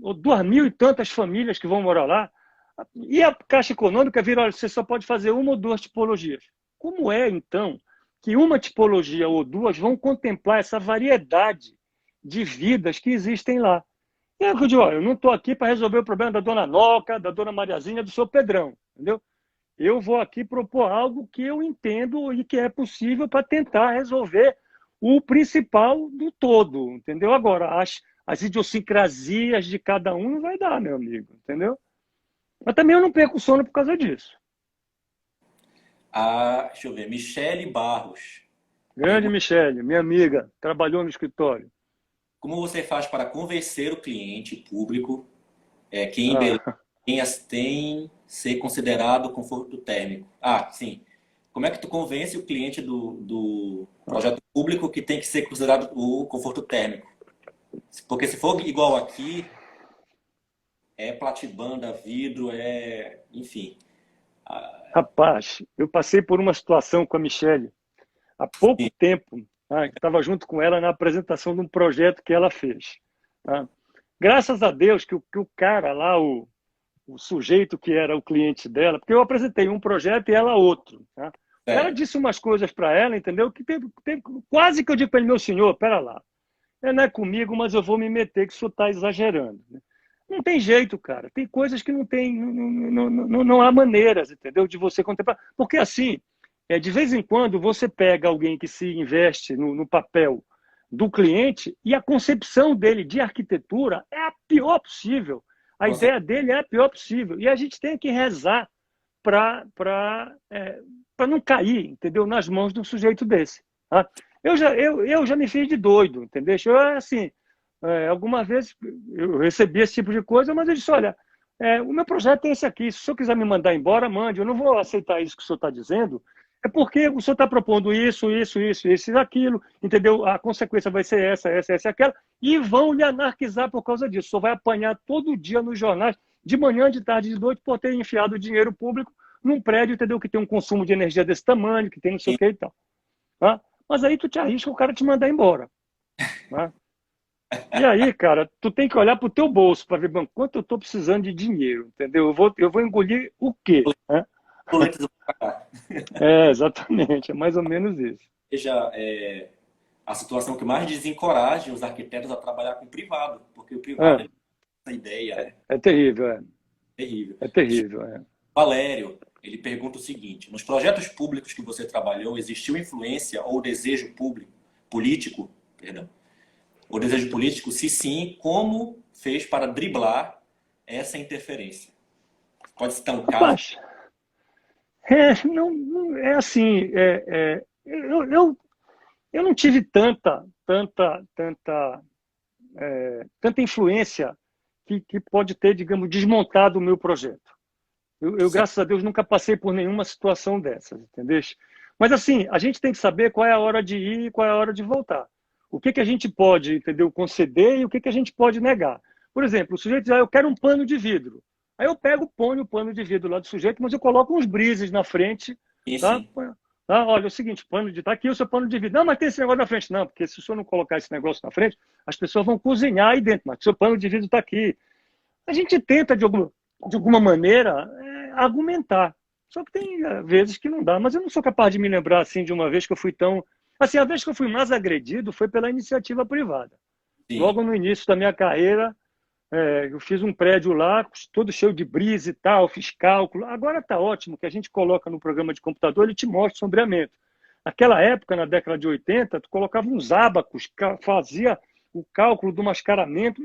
ou 2.000 e tantas famílias que vão morar lá, e a Caixa Econômica vira, olha, você só pode fazer uma ou duas tipologias. Como é, então, que uma tipologia ou duas vão contemplar essa variedade de vidas que existem lá? E aí eu digo, olha, eu não estou aqui para resolver o problema da dona Noca, da dona Mariazinha, do seu Pedrão, entendeu? Eu vou aqui propor algo que eu entendo e que é possível para tentar resolver o principal do todo, entendeu? Agora, as idiosincrasias de cada um não vai dar, meu amigo, entendeu? Mas também eu não perco o sono por causa disso. Deixa eu ver, Michele Barros. Grande Pergunta: Michele, minha amiga, trabalhou no escritório. como você faz para convencer o cliente, o público, que em Belém Ah, tem ser considerado conforto térmico? Ah, sim. Como é que tu convence o cliente do projeto público que tem que ser considerado o conforto térmico? Porque se for igual aqui, é platibanda, vidro, enfim. rapaz, eu passei por uma situação com a Michele há pouco tempo, tá? Que estava junto com ela na apresentação de um projeto que ela fez. Tá? Graças a Deus que o cara lá, o sujeito que era o cliente dela, porque eu apresentei um projeto e ela outro. Tá? O cara Certo. disse umas coisas para ela, entendeu? Que quase que eu digo para ele, meu senhor, pera lá, não é comigo, mas eu vou me meter que o senhor está exagerando. Né? Não tem jeito, cara. Tem coisas que não tem, não há maneiras, entendeu? De você contemplar. Porque assim, de vez em quando você pega alguém que se investe no papel do cliente e a concepção dele de arquitetura é a pior possível. A Você- ideia dele é a pior possível. E a gente tem que rezar para não cair, entendeu? Nas mãos de um sujeito desse. Tá? Eu já me fiz de doido, entendeu? Assim, algumas vezes eu recebi esse tipo de coisa, mas eu disse, olha, o meu projeto é esse aqui, se o senhor quiser me mandar embora, mande, eu não vou aceitar isso que o senhor está dizendo, é porque o senhor está propondo isso e aquilo, entendeu? A consequência vai ser essa e aquela, e vão lhe anarquizar por causa disso. O senhor vai apanhar todo dia nos jornais, de manhã, de tarde, de noite, por ter enfiado dinheiro público num prédio, entendeu? Que tem um consumo de energia desse tamanho, que tem não sei o que e tal. Tá? Mas aí tu te arrisca o cara te mandar embora. Tá? E aí, cara, tu tem que olhar pro teu bolso para ver, bom, quanto eu estou precisando de dinheiro, entendeu? Eu vou engolir o quê? Né? boletos vão pagar. Exatamente, é mais ou menos isso. Seja a situação que mais desencoraja os arquitetos a trabalhar com o privado, porque o privado É, ele tem essa ideia, é terrível, terrível. é terrível. Valério, ele pergunta o seguinte: nos projetos públicos que você trabalhou, existiu influência ou desejo político, perdão, ou desejo político? Se sim, como fez para driblar essa interferência? Pode citar um caso? Rapaz, é assim, eu não tive tanta influência que pode ter, digamos, desmontado o meu projeto. Graças a Deus, nunca passei por nenhuma situação dessas, entendeu? Mas, assim, a gente tem que saber qual é a hora de ir e qual é a hora de voltar. O que a gente pode, entendeu, conceder e o que a gente pode negar. Por exemplo, o sujeito diz, eu quero um pano de vidro. Aí eu pego, ponho o pano de vidro lá do sujeito, mas eu coloco uns brises na frente. Tá? Tá? Olha, é o seguinte, tá aqui o seu pano de vidro. Não, mas tem esse negócio na frente. Não, porque se o senhor não colocar esse negócio na frente, as pessoas vão cozinhar aí dentro, mas o seu pano de vidro está aqui. A gente tenta, de alguma maneira, argumentar. Só que tem vezes que não dá. Mas eu não sou capaz de me lembrar assim de uma vez que eu fui tão... Assim, a vez que eu fui mais agredido foi pela iniciativa privada. Sim. Logo no início da minha carreira, eu fiz um prédio lá, todo cheio de brisa e tal, fiz cálculo. Agora está ótimo, que a gente coloca no programa de computador, ele te mostra o sombreamento. Naquela época, na década de 80, tu colocava uns ábacos, fazia o cálculo do mascaramento.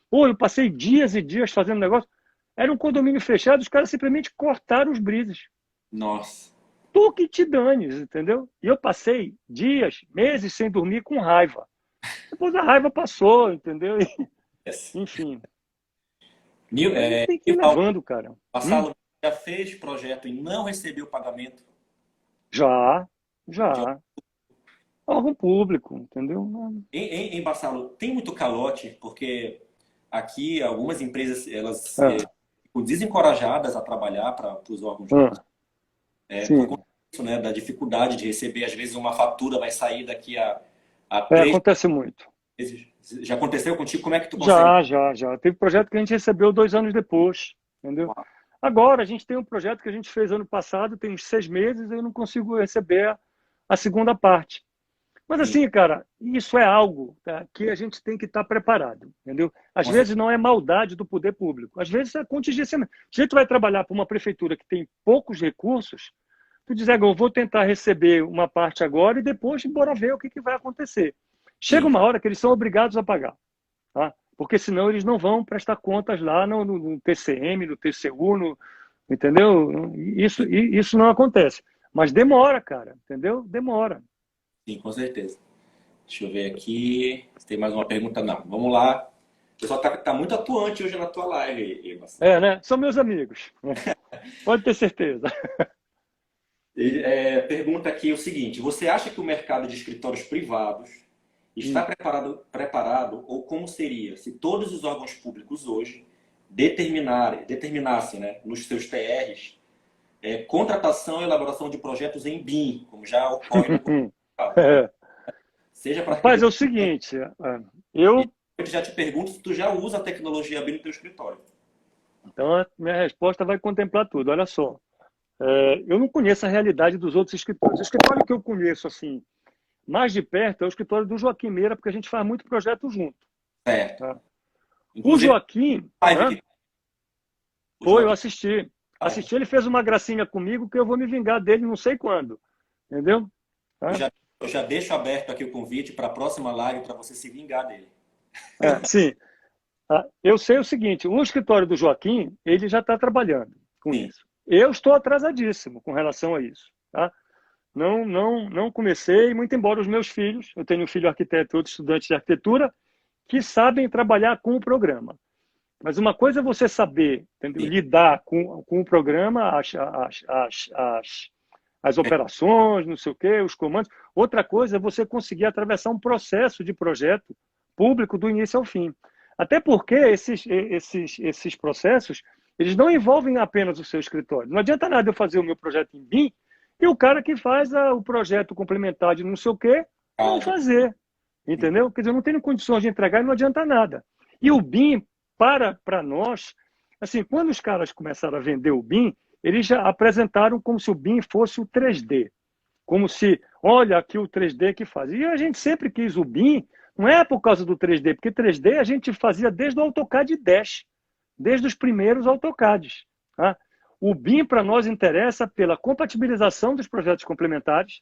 Pô, eu passei dias e dias fazendo negócio. Era um condomínio fechado, os caras simplesmente cortaram os brises. Nossa. Tu que te danes, entendeu? E eu passei dias, meses sem dormir com raiva. Depois a raiva passou, entendeu? Enfim. Tem que ir levando, cara. Marcelo, já fez projeto e não recebeu pagamento? Já. Órgão público, entendeu? Em Marcelo, tem muito calote, porque aqui algumas empresas, elas ficam desencorajadas a trabalhar para os órgãos públicos. Por conta disso, né, da dificuldade de receber, às vezes uma fatura vai sair daqui a 3... Acontece muito. Já aconteceu contigo? Como é que tu consegue? Já. Teve projeto que a gente recebeu 2 anos depois, entendeu? Agora, a gente tem um projeto que a gente fez ano passado, tem uns 6 meses, e eu não consigo receber a segunda parte. Mas assim, cara, isso é algo, tá, que a gente tem que estar preparado, entendeu? Às vezes não é maldade do poder público, às vezes é contingenciamento. Se a gente vai trabalhar para uma prefeitura que tem poucos recursos, tu diz, eu vou tentar receber uma parte agora e depois bora ver o que vai acontecer. Chega uma hora que eles são obrigados a pagar, tá? Porque senão eles não vão prestar contas lá no TCM, no TCU, entendeu? Isso não acontece. Mas demora, cara, entendeu? Demora. Sim, com certeza. Deixa eu ver aqui se tem mais uma pergunta. Não, vamos lá. O pessoal tá muito atuante hoje na tua live, Marcelo. Né? São meus amigos. Pode ter certeza. Pergunta aqui o seguinte: você acha que o mercado de escritórios privados está preparado ou como seria se todos os órgãos públicos hoje determinassem, né, nos seus TRs contratação e elaboração de projetos em BIM, como já ocorre no Seja para... Rapaz, é o seguinte, eu já te pergunto se tu já usa a tecnologia BIM no teu escritório. Então, a minha resposta vai contemplar tudo. Olha só, eu não conheço a realidade dos outros escritórios. O escritório que eu conheço, assim, mais de perto é o escritório do Joaquim Meira, porque a gente faz muito projeto junto. Certo. Tá? O Joaquim... eu assisti. Ele fez uma gracinha comigo que eu vou me vingar dele não sei quando. Entendeu? Tá? Eu já deixo aberto aqui o convite para a próxima live para você se vingar dele. Sim. Eu sei o seguinte, o escritório do Joaquim, ele já está trabalhando com isso. Eu estou atrasadíssimo com relação a isso. Tá? Não comecei, muito embora os meus filhos, eu tenho um filho arquiteto e outro estudante de arquitetura, que sabem trabalhar com o programa. Mas uma coisa é você saber, entendeu? Lidar com o programa, as operações, não sei o quê, os comandos. Outra coisa é você conseguir atravessar um processo de projeto público do início ao fim. Até porque esses processos, eles não envolvem apenas o seu escritório. Não adianta nada eu fazer o meu projeto em BIM e o cara que faz o projeto complementar de não sei o quê não fazer. Entendeu? Quer dizer, eu não tenho condições de entregar e não adianta nada. E o BIM, para nós, assim, quando os caras começaram a vender o BIM, eles já apresentaram como se o BIM fosse o 3D. Como se, olha aqui o 3D que faz. E a gente sempre quis o BIM, não é por causa do 3D, porque 3D a gente fazia desde o AutoCAD 10, desde os primeiros AutoCADs. Tá? O BIM para nós interessa pela compatibilização dos projetos complementares,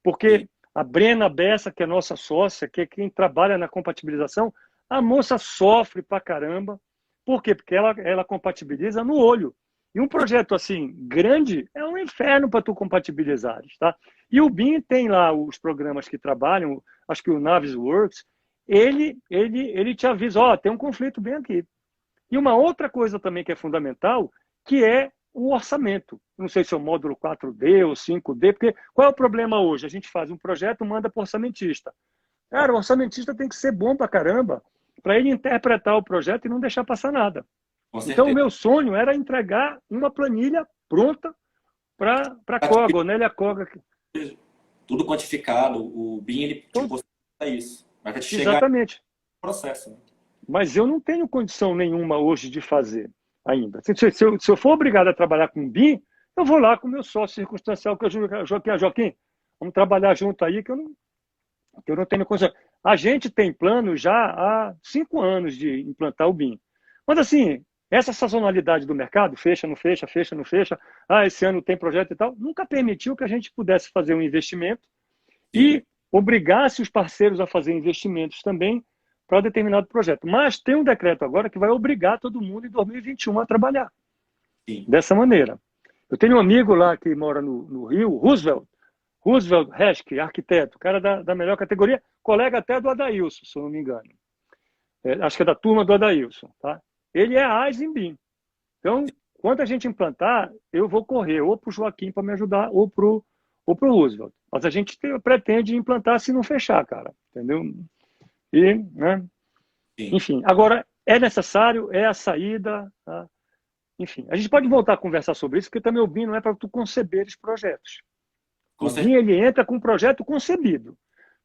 porque a Brena Bessa, que é nossa sócia, que é quem trabalha na compatibilização, a moça sofre pra caramba. Por quê? Porque ela compatibiliza no olho. E um projeto assim, grande, é um inferno para tu compatibilizares, tá? E o BIM tem lá os programas que trabalham, acho que o Navisworks, ele te avisa, tem um conflito bem aqui. E uma outra coisa também que é fundamental, que é o orçamento. Não sei se é o módulo 4D ou 5D, porque qual é o problema hoje? A gente faz um projeto, manda para o orçamentista. Cara, o orçamentista tem que ser bom pra caramba para ele interpretar o projeto e não deixar passar nada. Com Então, o certeza. meu sonho era entregar uma planilha pronta para a COGA, Onélia COGA. Tudo quantificado, o BIM ele te Então, possibilita isso. Mas para te chegar no exatamente. processo, né? Mas eu não tenho condição nenhuma hoje de fazer ainda. Se eu for obrigado a trabalhar com BIM, eu vou lá com o meu sócio circunstancial, que é o Joaquim. Joaquim, vamos trabalhar junto aí, que eu não tenho condição. A gente tem plano já há 5 anos de implantar o BIM. Mas, assim, essa sazonalidade do mercado, fecha, não fecha, fecha, não fecha, esse ano tem projeto e tal, nunca permitiu que a gente pudesse fazer um investimento Sim, e obrigasse os parceiros a fazer investimentos também para determinado projeto. Mas tem um decreto agora que vai obrigar todo mundo em 2021 a trabalhar sim. dessa maneira. Eu tenho um amigo lá que mora no Rio, Roosevelt Resch, arquiteto, cara da melhor categoria, colega até do Adailson, se eu não me engano. Acho que é da turma do Adailson. Tá? Ele é AIS em BIM. Então, quando a gente implantar, eu vou correr ou para o Joaquim para me ajudar ou para o Roosevelt. Mas a gente pretende implantar se não fechar, cara. Entendeu? E, né? Sim. Enfim, agora é necessário, é a saída. Tá? Enfim, a gente pode voltar a conversar sobre isso, porque também o BIM não é para tu conceber os projetos. Com O BIM certeza. ele entra com um projeto concebido,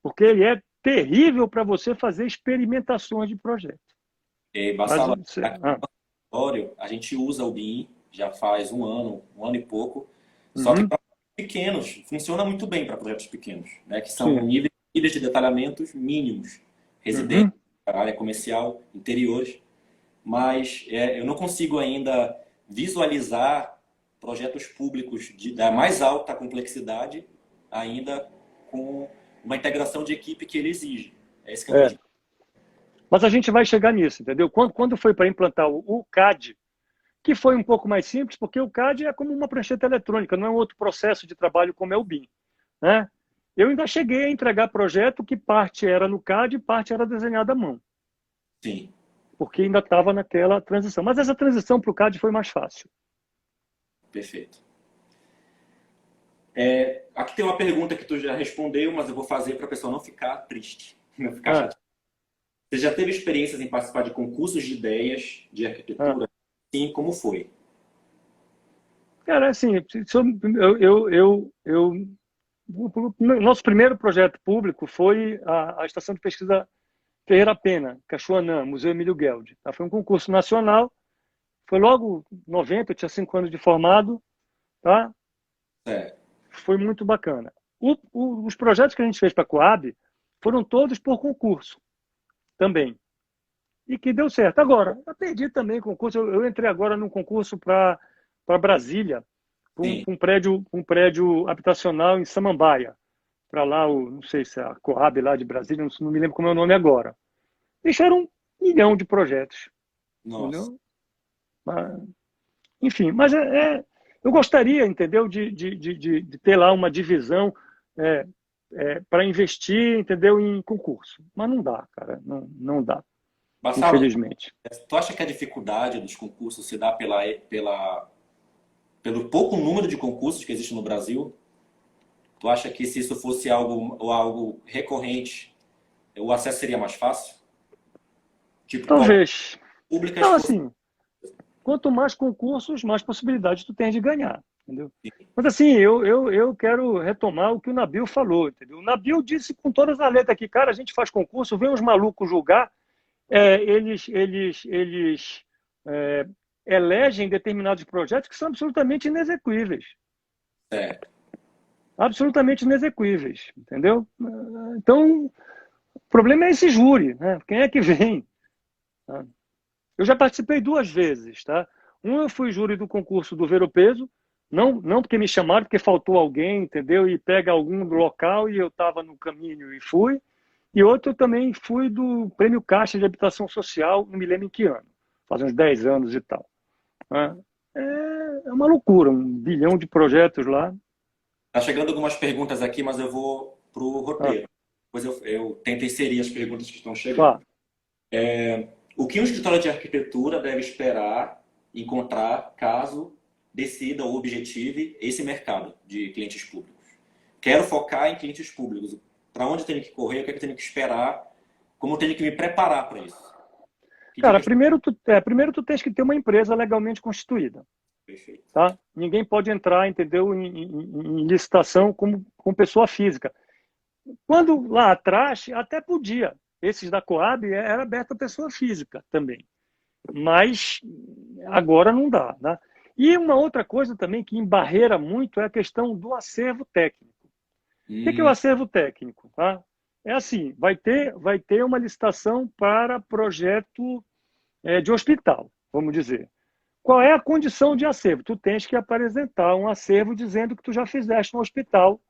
porque ele é terrível para você fazer experimentações de projeto. E, Mas, Bassala, aqui no laboratório, a gente usa o BIM já faz um ano e pouco, só que uhum, para pequenos, funciona muito bem para projetos pequenos, né, que são sim, níveis de detalhamentos mínimos, residência, uhum. área comercial, interiores, mas eu não consigo ainda visualizar projetos públicos da mais alta complexidade ainda com uma integração de equipe que ele exige. É esse que é o É. objetivo. Mas a gente vai chegar nisso, entendeu? Quando foi para implantar o CAD, que foi um pouco mais simples, porque o CAD é como uma prancheta eletrônica, não é um outro processo de trabalho como é o BIM. Né? Eu ainda cheguei a entregar projeto que parte era no CAD e parte era desenhada à mão, Sim, porque ainda estava naquela transição. Mas essa transição para o CAD foi mais fácil. perfeito. Aqui tem uma pergunta que tu já respondeu, mas eu vou fazer para a pessoa não ficar triste, não ficar Ah, chateada. Você já teve experiências em participar de concursos de ideias de ah. arquitetura? Sim, como foi? Cara, assim, o nosso primeiro projeto público foi a Estação de Pesquisa Ferreira Pena, Cachoanã, Museu Emílio Gueldi. Tá? Foi um concurso nacional, foi logo em 90, eu tinha 5 anos de formado, tá? É, Foi muito bacana. Os projetos que a gente fez para a Coab foram todos por concurso também, e que deu certo. Agora, eu perdi também concurso, eu entrei agora num concurso para Brasília, sim. um prédio habitacional em Samambaia, para lá, não sei se é a Coab lá de Brasília, não me lembro como é o nome agora. Deixaram 1 milhão de projetos, Nossa. entendeu? Mas, enfim, mas eu gostaria, entendeu, de ter lá uma divisão para investir, entendeu, em concurso. Mas não dá, cara, não dá, Bassala, infelizmente. tu acha que a dificuldade dos concursos se dá pelo pouco número de concursos que existe no Brasil? Tu acha que se isso fosse algo recorrente, o acesso seria mais fácil? Tipo, qualquer Talvez. públicas Então, fosse. assim, quanto mais concursos, mais possibilidades tu tens de ganhar, entendeu? Mas assim, eu quero retomar o que o Nabil falou, entendeu? O Nabil disse com todas as letras aqui, cara, a gente faz concurso, vem uns malucos julgar, eles é, elegem determinados projetos que são absolutamente inexequíveis. Certo. Absolutamente inexequíveis, entendeu? Então, o problema é esse júri, né? Quem é que vem? Tá? Eu já participei 2 vezes, tá? Eu fui júri do concurso do Ver o Peso, não porque me chamaram, porque faltou alguém, entendeu? E pega algum do local e eu estava no caminho e fui. E outro eu também fui do Prêmio Caixa de Habitação Social, não me lembro em que ano, faz uns 10 anos e tal. Né? É uma loucura, 1 bilhão de projetos lá. Tá chegando algumas perguntas aqui, mas eu vou pro Ah, roteiro. Depois eu tento inserir as perguntas que estão chegando. tá. O que um escritório de arquitetura deve esperar encontrar caso decida ou objetive esse mercado de clientes públicos? Quero focar em clientes públicos. Para onde eu tenho que correr? O que é que eu tenho que esperar? Como eu tenho que me preparar para isso? Que Cara, dicas? primeiro tu tens que ter uma empresa legalmente constituída, Perfeito. tá? Ninguém pode entrar, entendeu, em licitação como pessoa física. Quando lá atrás, até podia. Esses da Coab era aberto a pessoa física também. Mas agora não dá, né? E uma outra coisa também que embarreira muito é a questão do acervo técnico. O que é o Hum, acervo técnico? Tá? É assim, vai ter uma licitação para projeto de hospital, vamos dizer. Qual é a condição de acervo? Tu tens que apresentar um acervo dizendo que tu já fizeste um hospital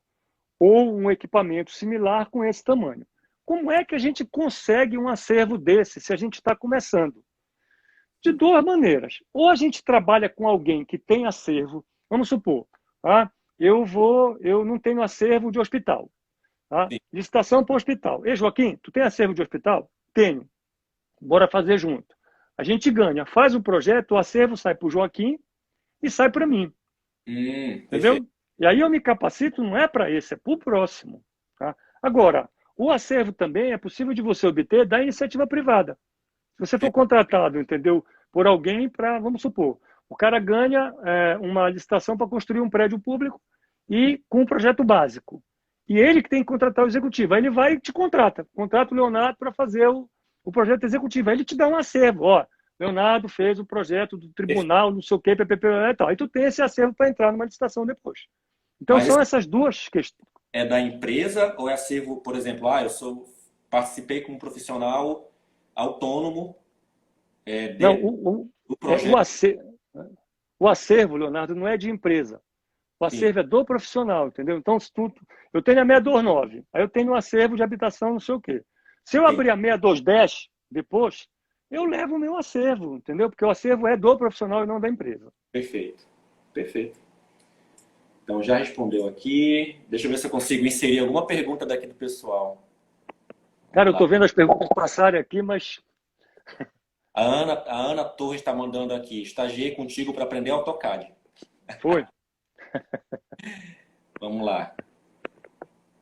ou um equipamento similar com esse tamanho. Como é que a gente consegue um acervo desse se a gente está começando? De duas maneiras. Ou a gente trabalha com alguém que tem acervo, vamos supor, tá? Eu não tenho acervo de hospital, tá? sim. Licitação para o hospital. Ei, Joaquim, tu tem acervo de hospital? Tenho. Bora fazer junto. A gente ganha, faz o projeto, o acervo sai para o Joaquim e sai para mim, Perfeito. entendeu? E aí eu me capacito, não é para esse, é para o próximo. Tá? Agora, o acervo também é possível de você obter da iniciativa privada. Se você for contratado, entendeu, por alguém para, vamos supor, o cara ganha uma licitação para construir um prédio público e com um projeto básico. E ele que tem que contratar o executivo. Aí ele vai e te contrata o Leonardo para fazer o projeto executivo. Aí ele te dá um acervo. Ó, Leonardo fez o projeto do Perfeito. tribunal, não sei o quê, PPP e tal. Aí tu tem esse acervo para entrar numa licitação depois. Então Mas são esse essas duas questões. é da empresa ou é acervo, por exemplo, participei como profissional autônomo é, Não, de, do é, o, projeto? acervo, o acervo, Leonardo, não é de empresa. O Sim, acervo é do profissional, entendeu? Então, se eu tenho a 6229, aí eu tenho um acervo de habitação, não sei o quê. Se eu sim. abrir a 6210 depois, eu levo o meu acervo, entendeu? Porque o acervo é do profissional e não da empresa. Perfeito. Perfeito. Então já respondeu aqui. Deixa eu ver se eu consigo inserir alguma pergunta daqui do pessoal. Cara, Vamos eu lá. estou vendo as perguntas passarem aqui, mas A Ana Torres está mandando aqui. Estagiei contigo para aprender AutoCAD. foi. Vamos lá.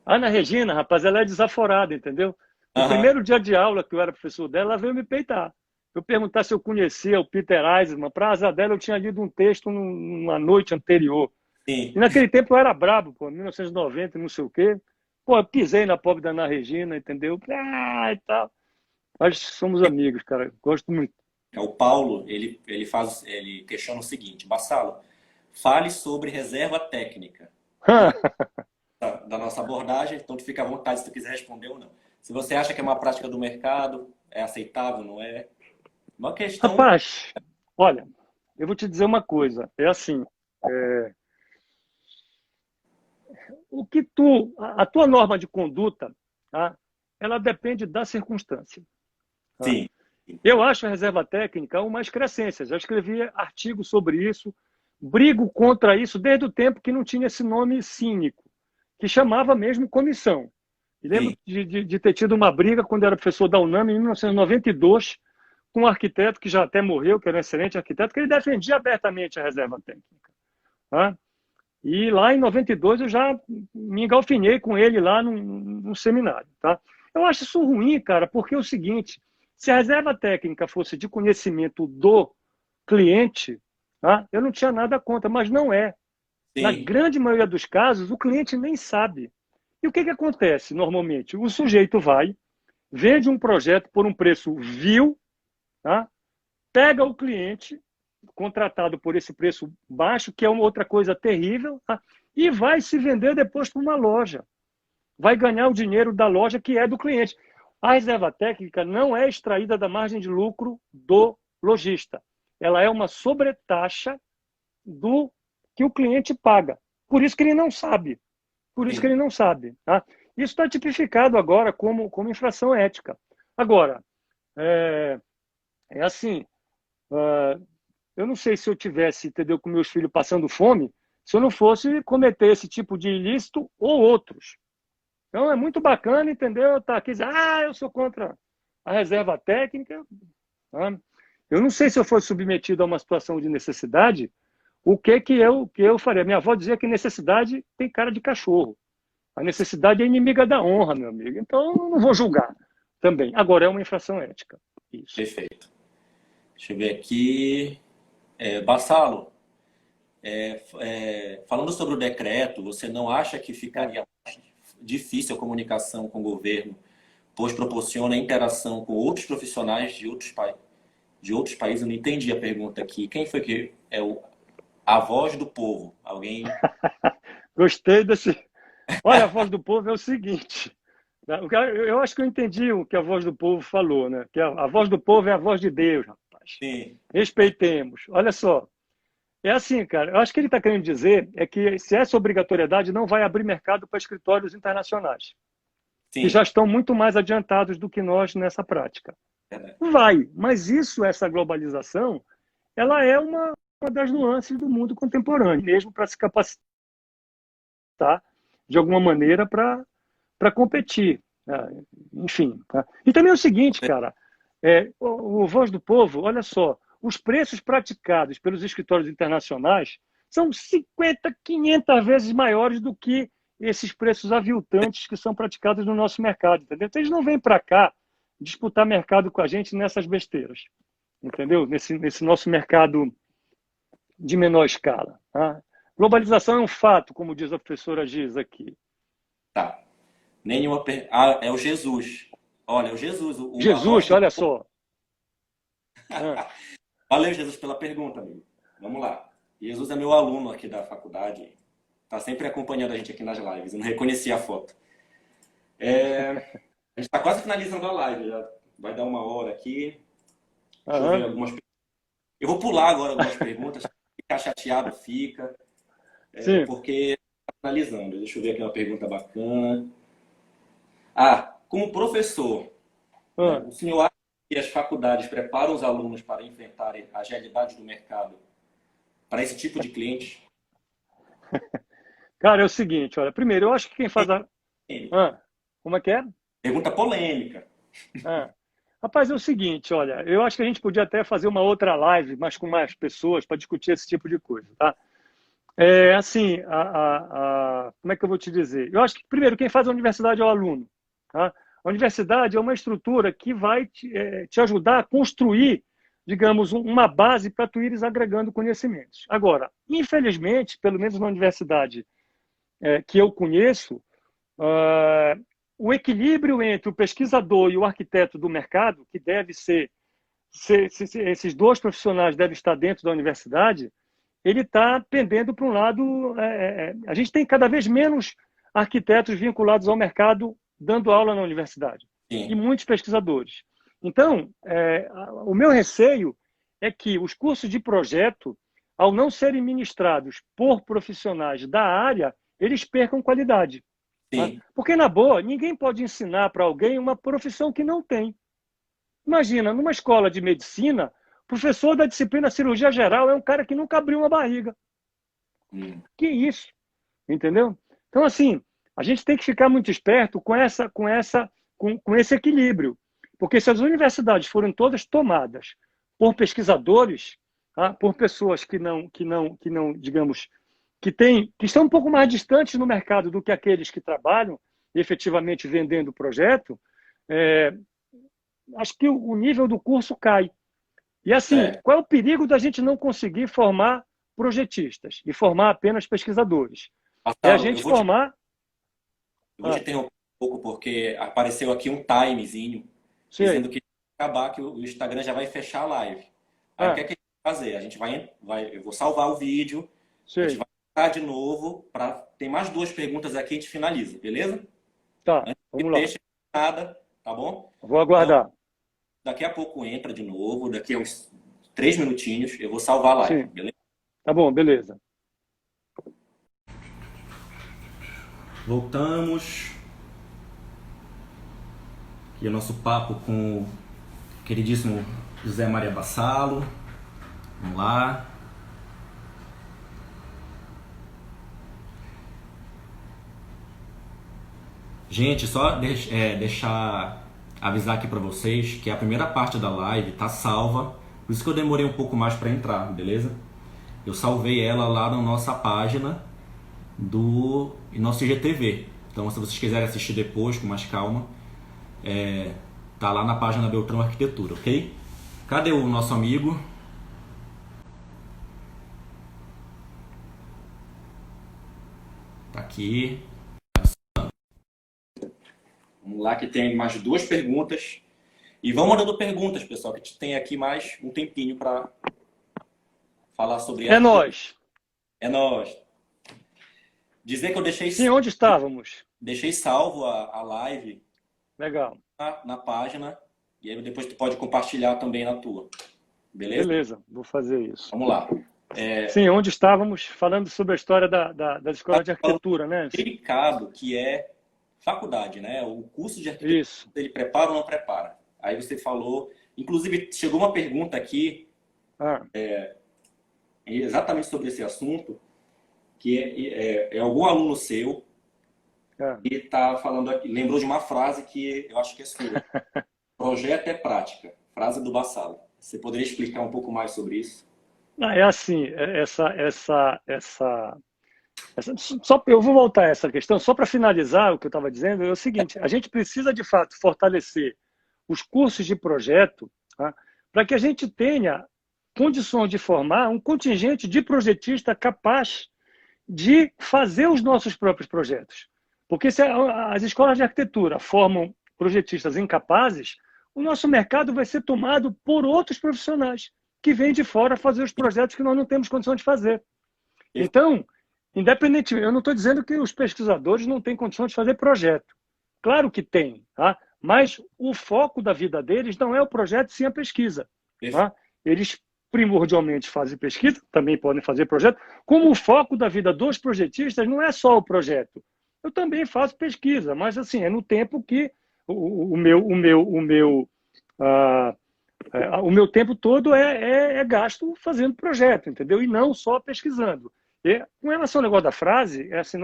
A Ana Regina, rapaz, ela é desaforada, entendeu? No Aham, primeiro dia de aula que eu era professor dela, ela veio me peitar. Eu perguntar se eu conhecia o Peter Eisenman. Para azar dela, eu tinha lido um texto numa noite anterior. E sim. naquele tempo eu era brabo, pô, 1990, não sei o quê. Pô, eu pisei na pobre da Ana Regina, entendeu? E tal. Mas somos amigos, cara. Gosto muito. É o Paulo, ele questiona o seguinte, Bassalo, fale sobre reserva técnica da nossa abordagem, então tu fica à vontade se tu quiser responder ou não. Se você acha que é uma prática do mercado, é aceitável, não é? Uma questão. Rapaz, olha, eu vou te dizer uma coisa. É assim, a tua norma de conduta, tá? Ela depende da circunstância. Tá? Sim, Eu acho a reserva técnica uma excrescência. Já escrevi artigos sobre isso, brigo contra isso desde o tempo que não tinha esse nome cínico, que chamava mesmo comissão. E lembro sim, de ter tido uma briga quando eu era professor da UNAM, em 1992, com um arquiteto que já até morreu, que era um excelente arquiteto, que ele defendia abertamente a reserva técnica. Tá? E lá em 92 eu já me engalfinhei com ele lá num seminário. Tá? Eu acho isso ruim, cara, porque é o seguinte, se a reserva técnica fosse de conhecimento do cliente, tá? Eu não tinha nada contra, mas não é. Na sim, grande maioria dos casos, o cliente nem sabe. E o que acontece normalmente? O sujeito vai, vende um projeto por um preço vil, tá? Pega o cliente, contratado por esse preço baixo, que é uma outra coisa terrível, tá? E vai se vender depois para uma loja. Vai ganhar o dinheiro da loja que é do cliente. A reserva técnica não é extraída da margem de lucro do lojista. Ela é uma sobretaxa do que o cliente paga. Por isso que ele não sabe. Por isso que sim. ele não sabe. Tá? Isso está tipificado agora como infração ética. Agora, é, é assim, eu não sei se eu tivesse, entendeu, com meus filhos passando fome, se eu não fosse cometer esse tipo de ilícito ou outros. Então é muito bacana, entendeu? Tá aqui dizer, eu sou contra a reserva técnica. Tá? Eu não sei se eu fosse submetido a uma situação de necessidade, o que eu faria? Minha avó dizia que necessidade tem cara de cachorro. A necessidade é inimiga da honra, meu amigo. Então, eu não vou julgar também. Agora, é uma infração ética. Isso. Perfeito. Deixa eu ver aqui. Bassalo, falando sobre o decreto, você não acha que ficaria difícil a comunicação com o governo, pois proporciona interação com outros profissionais de outros países? Eu não entendi a pergunta aqui. Quem foi que a voz do povo? Alguém? Gostei desse. Olha, a voz do povo é o seguinte. Né? Eu acho que eu entendi o que a voz do povo falou, né? Que a voz do povo é a voz de Deus, rapaz. Sim, Respeitemos. Olha só. É assim, cara. Eu acho que ele está querendo dizer é que se essa obrigatoriedade não vai abrir mercado para escritórios internacionais, que já sim. estão muito mais adiantados do que nós nessa prática. Verdade. Vai, mas essa globalização, ela é uma das nuances do mundo contemporâneo, mesmo para se capacitar de alguma maneira para competir. Né? Enfim. Tá? E também é o seguinte, cara, o Voz do Povo, olha só, os preços praticados pelos escritórios internacionais são 50, 500 vezes maiores do que esses preços aviltantes que são praticados no nosso mercado, entendeu? Então, eles não vêm para cá disputar mercado com a gente nessas besteiras, entendeu? Nesse nosso mercado de menor escala. Tá? Globalização é um fato, como diz a professora Giz aqui. Tá. É o Jesus. Olha, é o Jesus, a voz Jesus, do olha povo. só. Ah, Valeu, Jesus, pela pergunta, amigo. Vamos lá. Jesus é meu aluno aqui da faculdade. Tá sempre acompanhando a gente aqui nas lives. Eu não reconheci a foto. A gente está quase finalizando a live. Já vai dar 1 hora aqui. Deixa eu ver algumas. Eu vou pular agora algumas perguntas. Ficar chateado fica. sim. Porque está finalizando. Deixa eu ver aqui uma pergunta bacana. Como professor, né, Ah. o senhor acha que as faculdades preparam os alunos para enfrentarem as realidades do mercado para esse tipo de cliente? Cara, é o seguinte, olha, primeiro, eu acho que quem faz a... Ah, como é que é? Pergunta polêmica. Ah. Rapaz, é o seguinte, olha, eu acho que a gente podia até fazer uma outra live, mas com mais pessoas, para discutir esse tipo de coisa, tá? Assim, como é que eu vou te dizer? Eu acho que, primeiro, quem faz a universidade é o aluno, tá? A universidade é uma estrutura que vai te ajudar a construir, digamos, uma base para tu ires agregando conhecimentos. Agora, infelizmente, pelo menos na universidade que eu conheço, o equilíbrio entre o pesquisador e o arquiteto do mercado, que deve esses dois profissionais devem estar dentro da universidade, ele está pendendo para um lado. A gente tem cada vez menos arquitetos vinculados ao mercado dando aula na universidade, e Sim, muitos pesquisadores. Então, o meu receio é que os cursos de projeto, ao não serem ministrados por profissionais da área, eles percam qualidade. Tá? sim, Porque, na boa, ninguém pode ensinar para alguém uma profissão que não tem. Imagina, numa escola de medicina, o professor da disciplina cirurgia geral é um cara que nunca abriu uma barriga. hum, Que isso? Entendeu? Então, assim, a gente tem que ficar muito esperto com esse equilíbrio. Porque se as universidades forem todas tomadas por pesquisadores, tá? Por pessoas que não, digamos, que estão um pouco mais distantes no mercado do que aqueles que trabalham efetivamente vendendo o projeto, acho que o nível do curso cai. E assim, certo. qual é o perigo da gente não conseguir formar projetistas e formar apenas pesquisadores? É a Marcelo, gente formar. eu vou te Ah, interromper um pouco porque apareceu aqui um timezinho sei. dizendo que vai acabar, que o Instagram já vai fechar a live. Aí o que Ah, é que a gente vai fazer? A gente eu vou salvar o vídeo, a gente sei. vai entrar de novo para tem mais 2 perguntas aqui e a gente finaliza, beleza? Tá, Antes que vamos lá. deixe nada, tá bom? Vou Então, aguardar. daqui a pouco entra de novo, daqui a uns 3 minutinhos, eu vou salvar a live, Sim. beleza? Tá bom, beleza. Voltamos. Aqui é o nosso papo com o queridíssimo José Maria Bassalo. Vamos lá. Gente, só deixar avisar aqui para vocês que a primeira parte da live tá salva, por isso que eu demorei um pouco mais para entrar, beleza? Eu salvei ela lá na nossa página do nosso IGTV. Então, se vocês quiserem assistir depois com mais calma, tá lá na página Beltrão Arquitetura, ok? Cadê o nosso amigo? Tá aqui. Vamos lá que tem mais duas perguntas. E vão mandando perguntas, pessoal, que a gente tem aqui mais um tempinho para falar sobre É nós. É nós. Dizer que eu Sim, onde estávamos? deixei salvo a live Legal. na página e aí depois tu pode compartilhar também na tua. Beleza? Beleza, vou fazer isso. Vamos lá. Sim, onde estávamos falando sobre a história da escola de arquitetura, né? Delicado que é faculdade, né? O curso de arquitetura, Isso. ele prepara ou não prepara? Aí você falou, inclusive chegou uma pergunta aqui exatamente sobre esse assunto, que é algum aluno seu e está falando aqui, lembrou de uma frase que eu acho que é sua. Projeto é prática. Frase do Bassalo. Você poderia explicar um pouco mais sobre isso? É assim, eu vou voltar a essa questão, só para finalizar o que eu estava dizendo, é o seguinte, a gente precisa, de fato, fortalecer os cursos de projeto, tá? Para que a gente tenha condições de formar um contingente de projetistas capaz de fazer os nossos próprios projetos. Porque se as escolas de arquitetura formam projetistas incapazes, o nosso mercado vai ser tomado por outros profissionais que vêm de fora fazer os projetos que nós não temos condição de fazer. Então, independentemente, eu não estou dizendo que os pesquisadores não têm condição de fazer projeto. Claro que tem, tá? Mas o foco da vida deles não é o projeto, sim a pesquisa. Tá? Eles primordialmente fazem pesquisa, também podem fazer projeto, como o foco da vida dos projetistas não é só o projeto. Eu também faço pesquisa, mas assim, é no tempo que o meu tempo todo é gasto fazendo projeto, entendeu? E não só pesquisando. E, com relação ao negócio da frase, assim,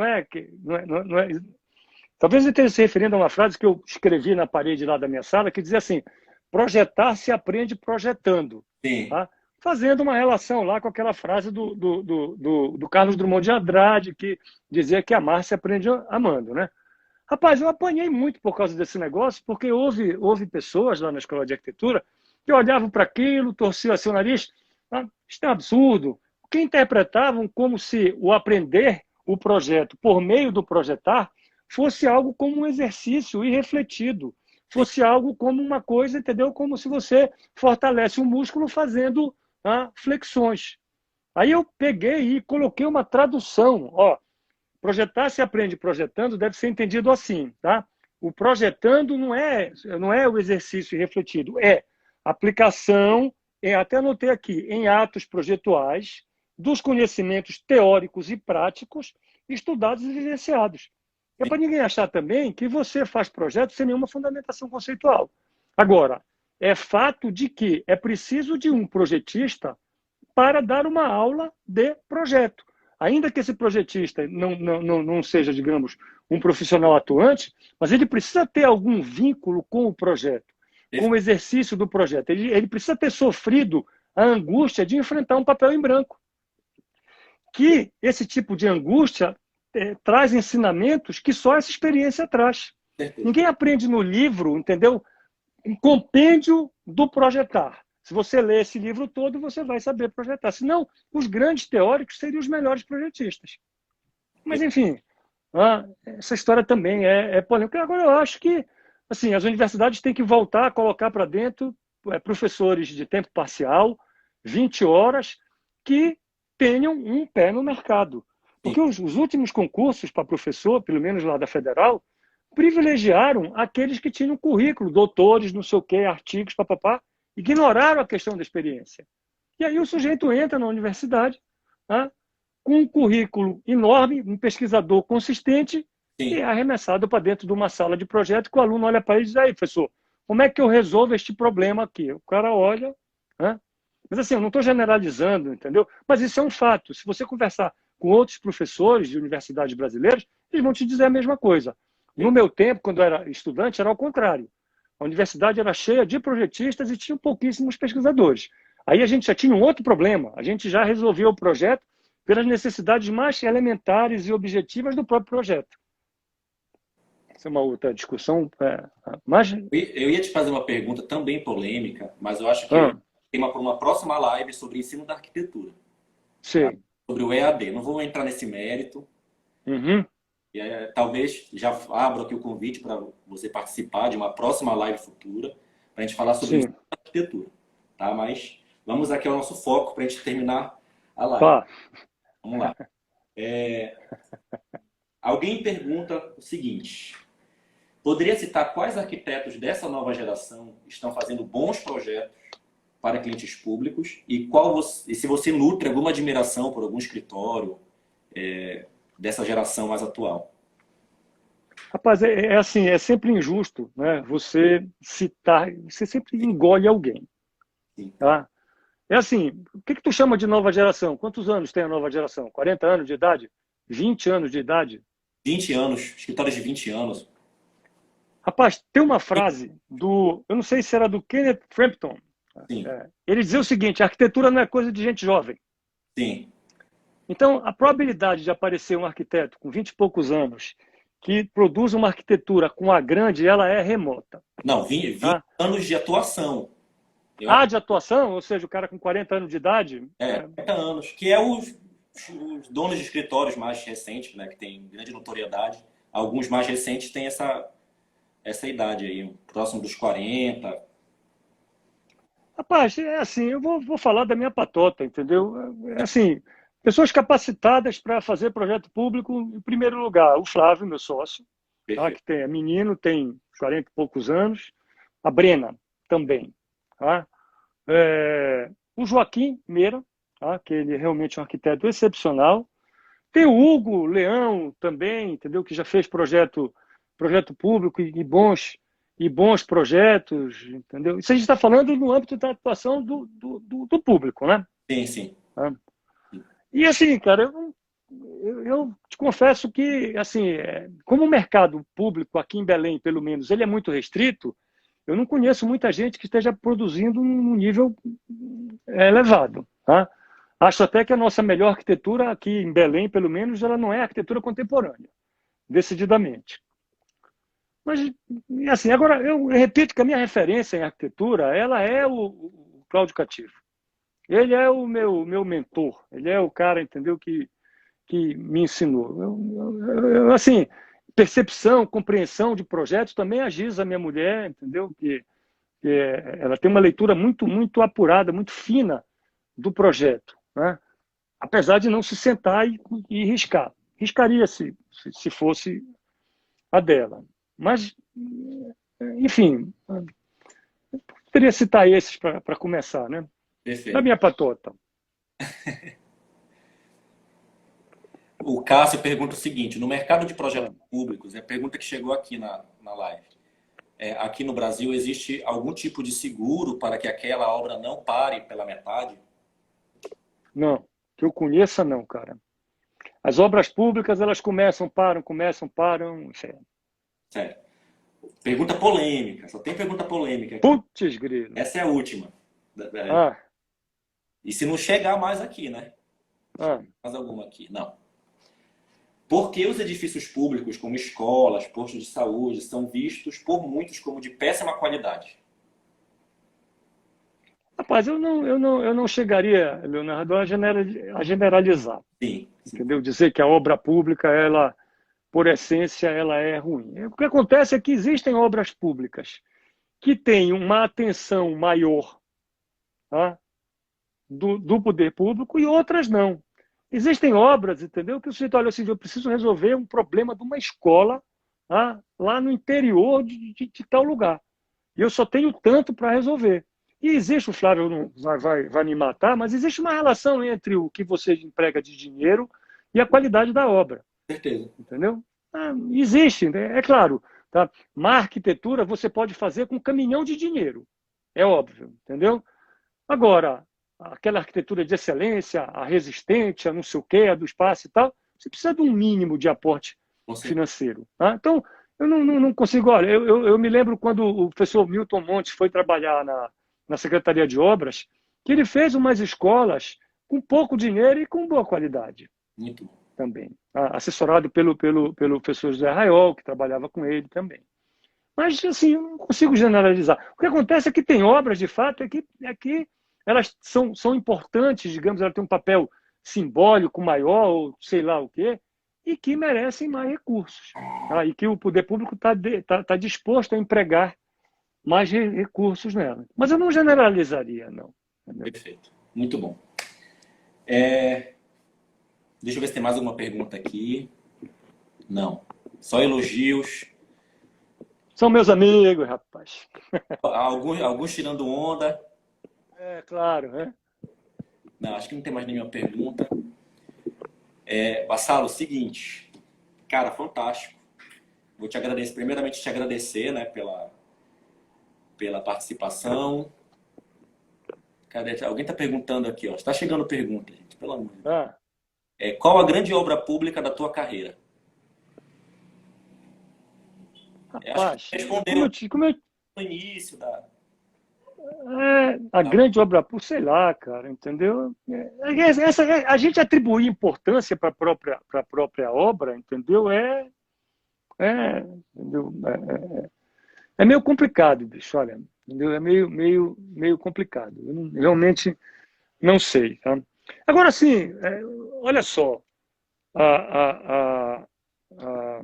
talvez eu esteja se referindo a uma frase que eu escrevi na parede lá da minha sala, que dizia assim, projetar se aprende projetando. Sim. Tá? Fazendo uma relação lá com aquela frase do Carlos Drummond de Andrade, que dizia que amar se aprende amando, né? Rapaz, eu apanhei muito por causa desse negócio, porque houve pessoas lá na escola de arquitetura que olhavam para aquilo, torciam assim o nariz, isso é um absurdo, que interpretavam como se o aprender o projeto por meio do projetar fosse algo como um exercício irrefletido, fosse algo como uma coisa, entendeu? Como se você fortalece o músculo fazendo flexões. Aí eu peguei e coloquei uma tradução. Projetar se aprende projetando deve ser entendido assim, tá? O projetando não é o exercício refletido, é aplicação, até anotei aqui, em atos projetuais dos conhecimentos teóricos e práticos estudados e vivenciados. É para ninguém achar também que você faz projeto sem nenhuma fundamentação conceitual. Agora, é fato de que é preciso de um projetista para dar uma aula de projeto. Ainda que esse projetista não seja, digamos, um profissional atuante, mas ele precisa ter algum vínculo com o projeto, com o exercício do projeto. Ele precisa ter sofrido a angústia de enfrentar um papel em branco. Que esse tipo de angústia traz ensinamentos que só essa experiência traz. Ninguém aprende no livro, entendeu? Um compêndio do projetar. Se você ler esse livro todo, você vai saber projetar. Senão, os grandes teóricos seriam os melhores projetistas. Mas, enfim, essa história também é polêmica. Agora, eu acho que assim, as universidades têm que voltar a colocar para dentro professores de tempo parcial, 20 horas, que tenham um pé no mercado. Porque os últimos concursos para professor, pelo menos lá da Federal, privilegiaram aqueles que tinham currículo, doutores, não sei o quê, artigos, papapá, ignoraram a questão da experiência. E aí o sujeito entra na universidade com um currículo enorme, um pesquisador consistente, e é arremessado para dentro de uma sala de projeto que o aluno olha para ele e diz, aí, professor, como é que eu resolvo este problema aqui? O cara olha, mas assim, eu não estou generalizando, entendeu? Mas isso é um fato. Se você conversar com outros professores de universidades brasileiras, eles vão te dizer a mesma coisa. No meu tempo, quando eu era estudante, era ao contrário. A universidade era cheia de projetistas e tinha pouquíssimos pesquisadores. Aí a gente já tinha um outro problema. A gente já resolveu o projeto pelas necessidades mais elementares e objetivas do próprio projeto. Essa é uma outra discussão. Mas... Eu ia te fazer uma pergunta também polêmica, mas eu acho que tem uma próxima live sobre ensino da arquitetura. Tá? Sim. Sobre o EAD. Não vou entrar nesse mérito. Uhum. E, talvez já abro aqui o convite para você participar de uma próxima live futura, para a gente falar sobre ensino da arquitetura. Tá? Mas vamos aqui ao nosso foco para a gente terminar a live. Tá. Vamos lá. Alguém pergunta o seguinte: poderia citar quais arquitetos dessa nova geração estão fazendo bons projetos para clientes públicos e se você nutre alguma admiração por algum escritório dessa geração mais atual? Rapaz, assim, é sempre injusto, né? Você citar, você sempre engole alguém. Sim. Tá? É assim, o que tu chama de nova geração? Quantos anos tem a nova geração? 40 anos de idade? 20 anos de idade? 20 anos, escritórios de 20 anos. Rapaz, tem uma frase eu não sei se era do Kenneth Frampton. Sim. Ele dizia o seguinte: a arquitetura não é coisa de gente jovem. Sim. Então, a probabilidade de aparecer um arquiteto com 20 e poucos anos que produz uma arquitetura com a grande, ela é remota. Não, 20 anos de atuação. De atuação? Ou seja, o cara com 40 anos de idade? 40 anos. Que é os donos de escritórios mais recentes, né, que tem grande notoriedade. Alguns mais recentes têm essa idade aí, próximo dos 40. Rapaz, é assim, eu vou falar da minha patota, entendeu? É assim, pessoas capacitadas para fazer projeto público, em primeiro lugar, o Flávio, meu sócio, tá, que é menino, tem 40 e poucos anos, a Brena também. Tá? O Joaquim Meira, tá, que ele é realmente um arquiteto excepcional. Tem o Hugo Leão também, entendeu? Que já fez projeto público e bons projetos, entendeu? Isso a gente está falando no âmbito da atuação do público, né? Sim, sim. Tá? E assim, cara, eu te confesso que, assim, como o mercado público aqui em Belém, pelo menos, ele é muito restrito, eu não conheço muita gente que esteja produzindo num nível elevado, tá? Acho até que a nossa melhor arquitetura aqui em Belém, pelo menos, ela não é arquitetura contemporânea, decididamente. Mas, assim, agora, eu repito que a minha referência em arquitetura, ela é o Cláudio Cativo. Ele é o meu mentor, ele é o cara, entendeu, que me ensinou. Assim, percepção, compreensão de projetos, também a Giza, minha mulher, entendeu, ela tem uma leitura muito, muito apurada, muito fina do projeto, né? Apesar de não se sentar e riscar. Riscaria se fosse a dela. Mas, enfim, poderia citar esses para começar, né? Perfeito. Da minha patota. O Cássio pergunta o seguinte: no mercado de projetos públicos, é a pergunta que chegou aqui na live, aqui no Brasil existe algum tipo de seguro para que aquela obra não pare pela metade? Não, que eu conheça não, cara. As obras públicas, elas começam, param. Sério. Pergunta polêmica, só tem pergunta polêmica aqui. Putz, grilo. Essa é a última. E se não chegar mais aqui, né? Mais alguma aqui? Não. Por que os edifícios públicos, como escolas, postos de saúde, são vistos por muitos como de péssima qualidade? Rapaz, eu não chegaria, Leonardo, a generalizar. Sim. Entendeu? Dizer que a obra pública, ela, por essência, ela é ruim. O que acontece é que existem obras públicas que têm uma atenção maior, tá, do poder público e outras não. Existem obras, entendeu? Que o sujeito olha assim: eu preciso resolver um problema de uma escola, tá, lá no interior de tal lugar. E eu só tenho tanto para resolver. E existe, o Flávio não vai me matar, mas existe uma relação entre o que você emprega de dinheiro e a qualidade da obra. Certeza. Entendeu? Existe, né? É claro. Tá? Má arquitetura você pode fazer com um caminhão de dinheiro. É óbvio, entendeu? Agora, aquela arquitetura de excelência, a resistente, a não sei o quê, a do espaço e tal, você precisa de um mínimo de aporte financeiro. Tá? Então, não consigo. Olha, eu me lembro quando o professor Milton Montes foi trabalhar na Secretaria de Obras, que ele fez umas escolas com pouco dinheiro e com boa qualidade Muito bom. também. Assessorado pelo professor José Raiol, que trabalhava com ele também. Mas, assim, eu não consigo generalizar. O que acontece é que tem obras, de fato, é que elas são importantes, digamos, elas têm um papel simbólico maior, ou sei lá o quê, e que merecem mais recursos. Tá? E que o poder público está disposto a empregar mais recursos nela. Mas eu não generalizaria, não. Entendeu? Perfeito. Muito bom. Deixa eu ver se tem mais alguma pergunta aqui. Não. Só elogios. São meus amigos, rapaz. Alguns tirando onda. É claro, né? Não, acho que não tem mais nenhuma pergunta. Vassalo, seguinte. Cara, fantástico. Vou te agradecer, primeiramente te agradecer, né, pela participação. Cadê? Alguém está perguntando aqui, ó. Está chegando pergunta, gente, pelo amor de Deus. Qual a grande obra pública da tua carreira? Acho que Rapaz, você respondeu como eu no início da. a grande obra pública, sei lá, cara, entendeu? A gente atribuir importância para a própria obra, entendeu? Entendeu? É meio complicado, bicho, olha, entendeu? É meio complicado. Realmente não sei, tá? Agora, sim, olha só, a, a, a, a-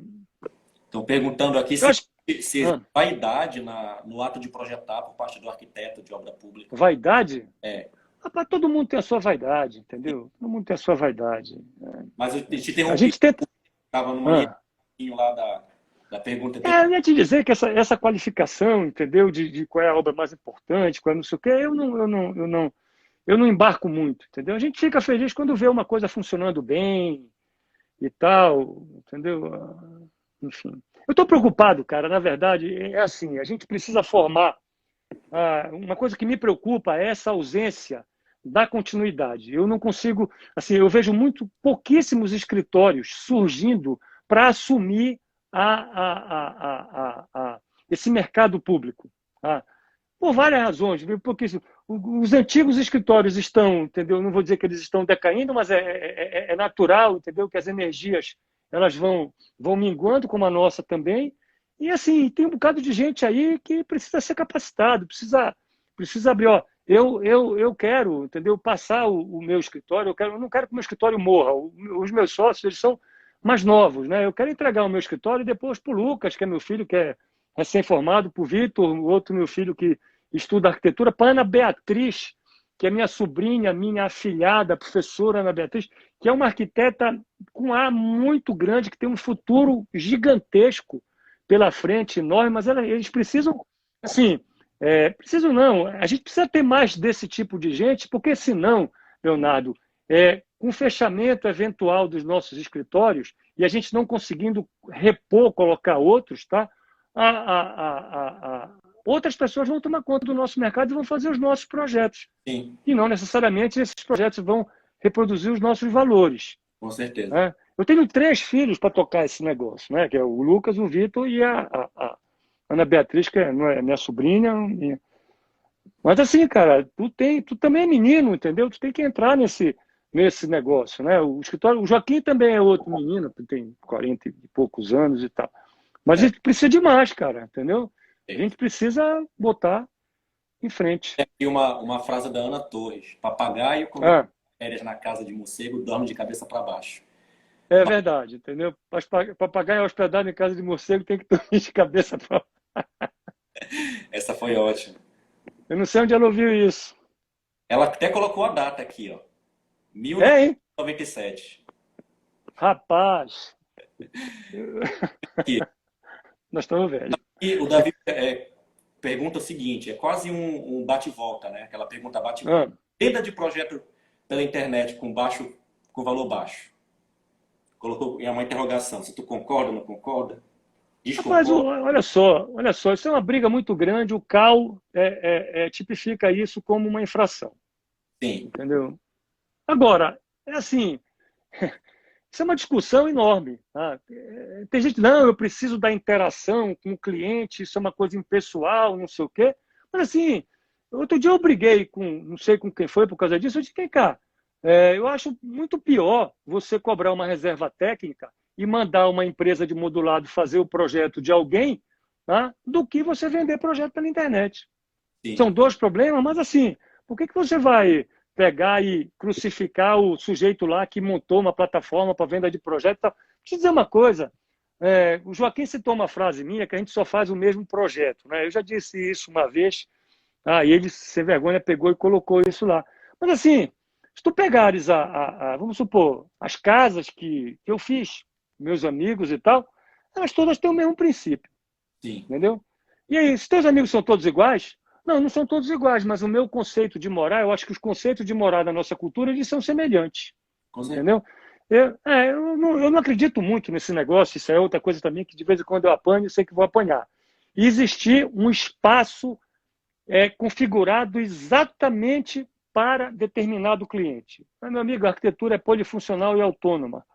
Estão perguntando aqui eu se, acho se existe vaidade no ato de projetar por parte do arquiteto de obra pública. vaidade. É, Rapaz, todo mundo tem a sua vaidade, entendeu? Todo mundo tem a sua vaidade. mas eu te A interrompi, gente tenta. estava numa linha Ah, lá da pergunta anterior. eu ia te dizer que essa qualificação, entendeu? De qual é a obra mais importante, qual é não sei o quê, eu não embarco muito, entendeu? A gente fica feliz quando vê uma coisa funcionando bem e tal, entendeu? Enfim. Eu estou preocupado, cara, na verdade, é assim, a gente precisa formar. Uma coisa que me preocupa é essa ausência da continuidade. Eu não consigo, assim, eu vejo pouquíssimos escritórios surgindo para assumir esse mercado público. Tá? Por várias razões, viu? Porque os antigos escritórios estão, entendeu? Não vou dizer que eles estão decaindo, mas é natural, entendeu? Que as energias elas vão minguando, como a nossa também. E assim, tem um bocado de gente aí que precisa ser capacitado, precisa abrir. Ó, eu quero, entendeu? Passar o meu escritório, eu não quero que o meu escritório morra. Os meus sócios, eles são mais novos, né? Eu quero entregar o meu escritório depois para o Lucas, que é meu filho, que é recém-formado, para o Vitor, o outro meu filho que estuda arquitetura, para a Ana Beatriz, que é minha sobrinha, minha afilhada, professora Ana Beatriz, que é uma arquiteta com ar muito grande, que tem um futuro gigantesco pela frente, enorme, mas eles precisam, assim, precisam não, a gente precisa ter mais desse tipo de gente, porque senão, Leonardo, com o fechamento eventual dos nossos escritórios e a gente não conseguindo repor, colocar outros, tá? Outras pessoas vão tomar conta do nosso mercado e vão fazer os nossos projetos. Sim, E não necessariamente esses projetos vão reproduzir os nossos valores. com certeza. Né? Eu tenho 3 filhos para tocar esse negócio, né? Que é o Lucas, o Vitor e a Ana Beatriz, que é minha sobrinha. Mas assim, cara, tu também é menino, entendeu? Tu tem que entrar nesse negócio, né? O Joaquim também é outro menino, tem 40 e poucos anos e tal. Mas a gente precisa de mais, cara, entendeu? A gente precisa botar em frente. Tem aqui uma frase da Ana Torres. Papagaio, quando Ah, férias na casa de morcego, dorme de cabeça para baixo. é verdade, entendeu? Papagaio hospedado em casa de morcego tem que dormir de cabeça para. Essa foi ótima. Eu não sei onde ela ouviu isso. Ela até colocou a data aqui, ó. Hein? 1997. Rapaz, Aqui. nós estamos velhos. E o Davi pergunta o seguinte, é quase um bate-volta, né? Aquela pergunta bate-volta. Ah, Venda de projeto pela internet com valor baixo. Colocou em uma interrogação, se tu concorda ou não concorda? rapaz, Desconcorda? olha só, isso é uma briga muito grande. O CAL tipifica isso como uma infração, Sim, entendeu? Agora, é assim, Isso é uma discussão enorme. Tá? Tem gente, não, eu preciso da interação com o cliente, isso é uma coisa impessoal, não sei o quê. Mas assim, outro dia eu briguei com, não sei com quem foi por causa disso, eu disse, vem cá, eu acho muito pior você cobrar uma reserva técnica e mandar uma empresa de modulado fazer o projeto de alguém, tá? Do que você vender projeto pela internet. Sim. São dois problemas, mas assim, por que você vai pegar e crucificar o sujeito lá que montou uma plataforma para venda de projeto? Deixa eu dizer uma coisa, o Joaquim citou uma frase minha que a gente só faz o mesmo projeto. Né? Eu já disse isso uma vez, e ele, sem vergonha, pegou e colocou isso lá. Mas assim, se tu pegares, vamos supor, as casas que eu fiz, meus amigos e tal, elas todas têm o mesmo princípio. Sim. Entendeu? E aí, se teus amigos são todos iguais? Não, não são todos iguais, mas o meu conceito de morar, eu acho que os conceitos de morar da nossa cultura, eles são semelhantes. Entendeu? Eu não acredito muito nesse negócio, isso é outra coisa também que de vez em quando eu apanho, eu sei que vou apanhar. E existir um espaço configurado exatamente para determinado cliente. Meu amigo, a arquitetura é polifuncional e autônoma.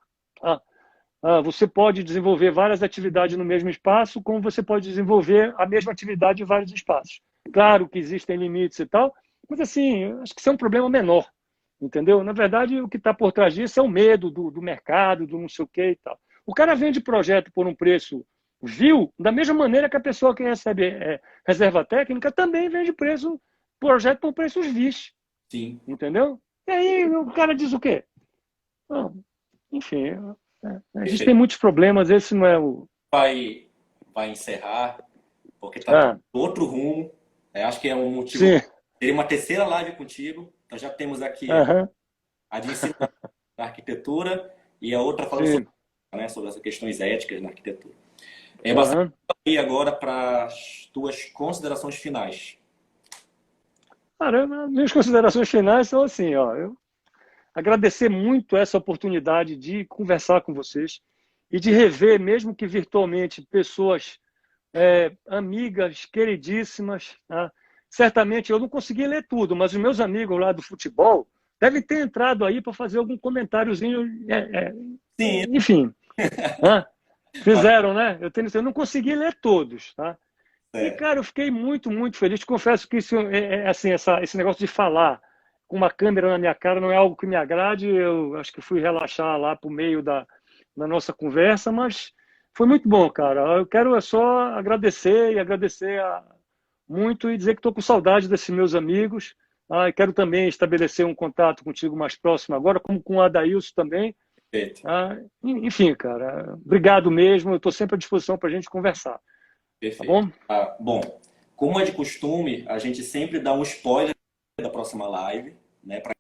Você pode desenvolver várias atividades no mesmo espaço, como você pode desenvolver a mesma atividade em vários espaços. Claro que existem limites e tal, mas assim, acho que isso é um problema menor, entendeu? Na verdade, o que está por trás disso é o medo do mercado, do não sei o que e tal. O cara vende projeto por um preço vil, da mesma maneira que a pessoa que recebe reserva técnica também vende projeto por preços vis. Sim. Entendeu? E aí o cara diz o quê? Bom, enfim, a gente tem muitos problemas, esse não é o... Vai encerrar, porque está outro rumo. Acho que é um motivo. Sim. Teria uma terceira live contigo. Então já temos aqui a de ensino da arquitetura e a outra falando sobre essas questões éticas na arquitetura. Bastante aí agora para as tuas considerações finais. Caramba, minhas considerações finais são assim, eu agradecer muito essa oportunidade de conversar com vocês e de rever, mesmo que virtualmente, pessoas amigas, queridíssimas. Tá? Certamente eu não consegui ler tudo, mas os meus amigos lá do futebol devem ter entrado aí para fazer algum comentáriozinho. Sim. Enfim, fizeram, né? Eu não consegui ler todos, tá? E, cara, eu fiquei muito, muito feliz. Confesso que isso, assim, esse negócio de falar com uma câmera na minha cara não é algo que me agrade. Eu acho que fui relaxar lá por meio da nossa conversa, mas foi muito bom, cara. Eu quero só agradecer muito e dizer que estou com saudade desses meus amigos. E quero também estabelecer um contato contigo mais próximo agora, como com o Adailson também. Perfeito. Enfim, cara, obrigado mesmo. Eu estou sempre à disposição para a gente conversar. Perfeito. Tá bom? Bom, como é de costume, a gente sempre dá um spoiler da próxima live, né, para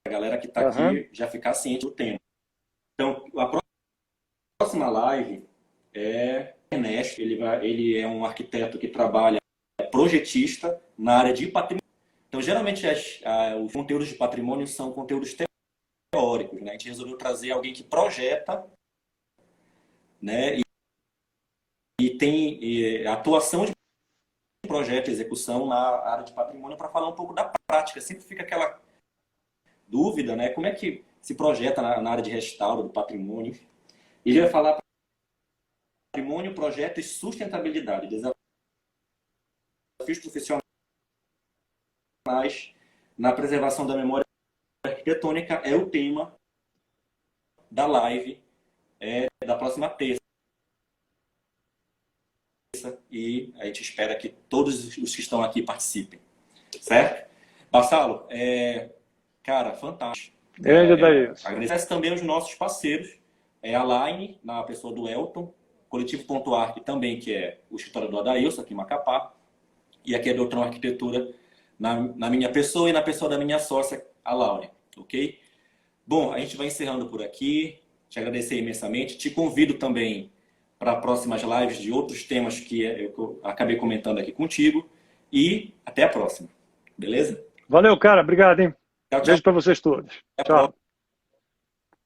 a galera que está aqui já ficar ciente do tema. Então, a próxima live é Ernesto. Ele é um arquiteto que trabalha projetista na área de patrimônio. Então, geralmente, os conteúdos de patrimônio são conteúdos teóricos. Né? A gente resolveu trazer alguém que projeta, né, e tem atuação de projeto e execução na área de patrimônio para falar um pouco da prática. Sempre fica aquela dúvida, né? Como é que se projeta na área de restauro do patrimônio. Ele vai falar patrimônio, projeto e sustentabilidade. Desafios profissionais na preservação da memória arquitetônica é o tema da live da próxima terça. E a gente espera que todos os que estão aqui participem. Certo? Bassalo, cara, fantástico. Agradeço também aos nossos parceiros, a Line, na pessoa do Elton, Coletivo.arc também, que é o escritório do Adailson, aqui em Macapá, e aqui é a Doutrão Arquitetura, na minha pessoa e na pessoa da minha sócia, a Laura. Ok? Bom, a gente vai encerrando por aqui. Te agradecer imensamente. Te convido também para próximas lives de outros temas que eu acabei comentando aqui contigo. E até a próxima. Beleza? Valeu, cara. Obrigado, hein? Tchau, tchau. Beijo para vocês todos. Tchau.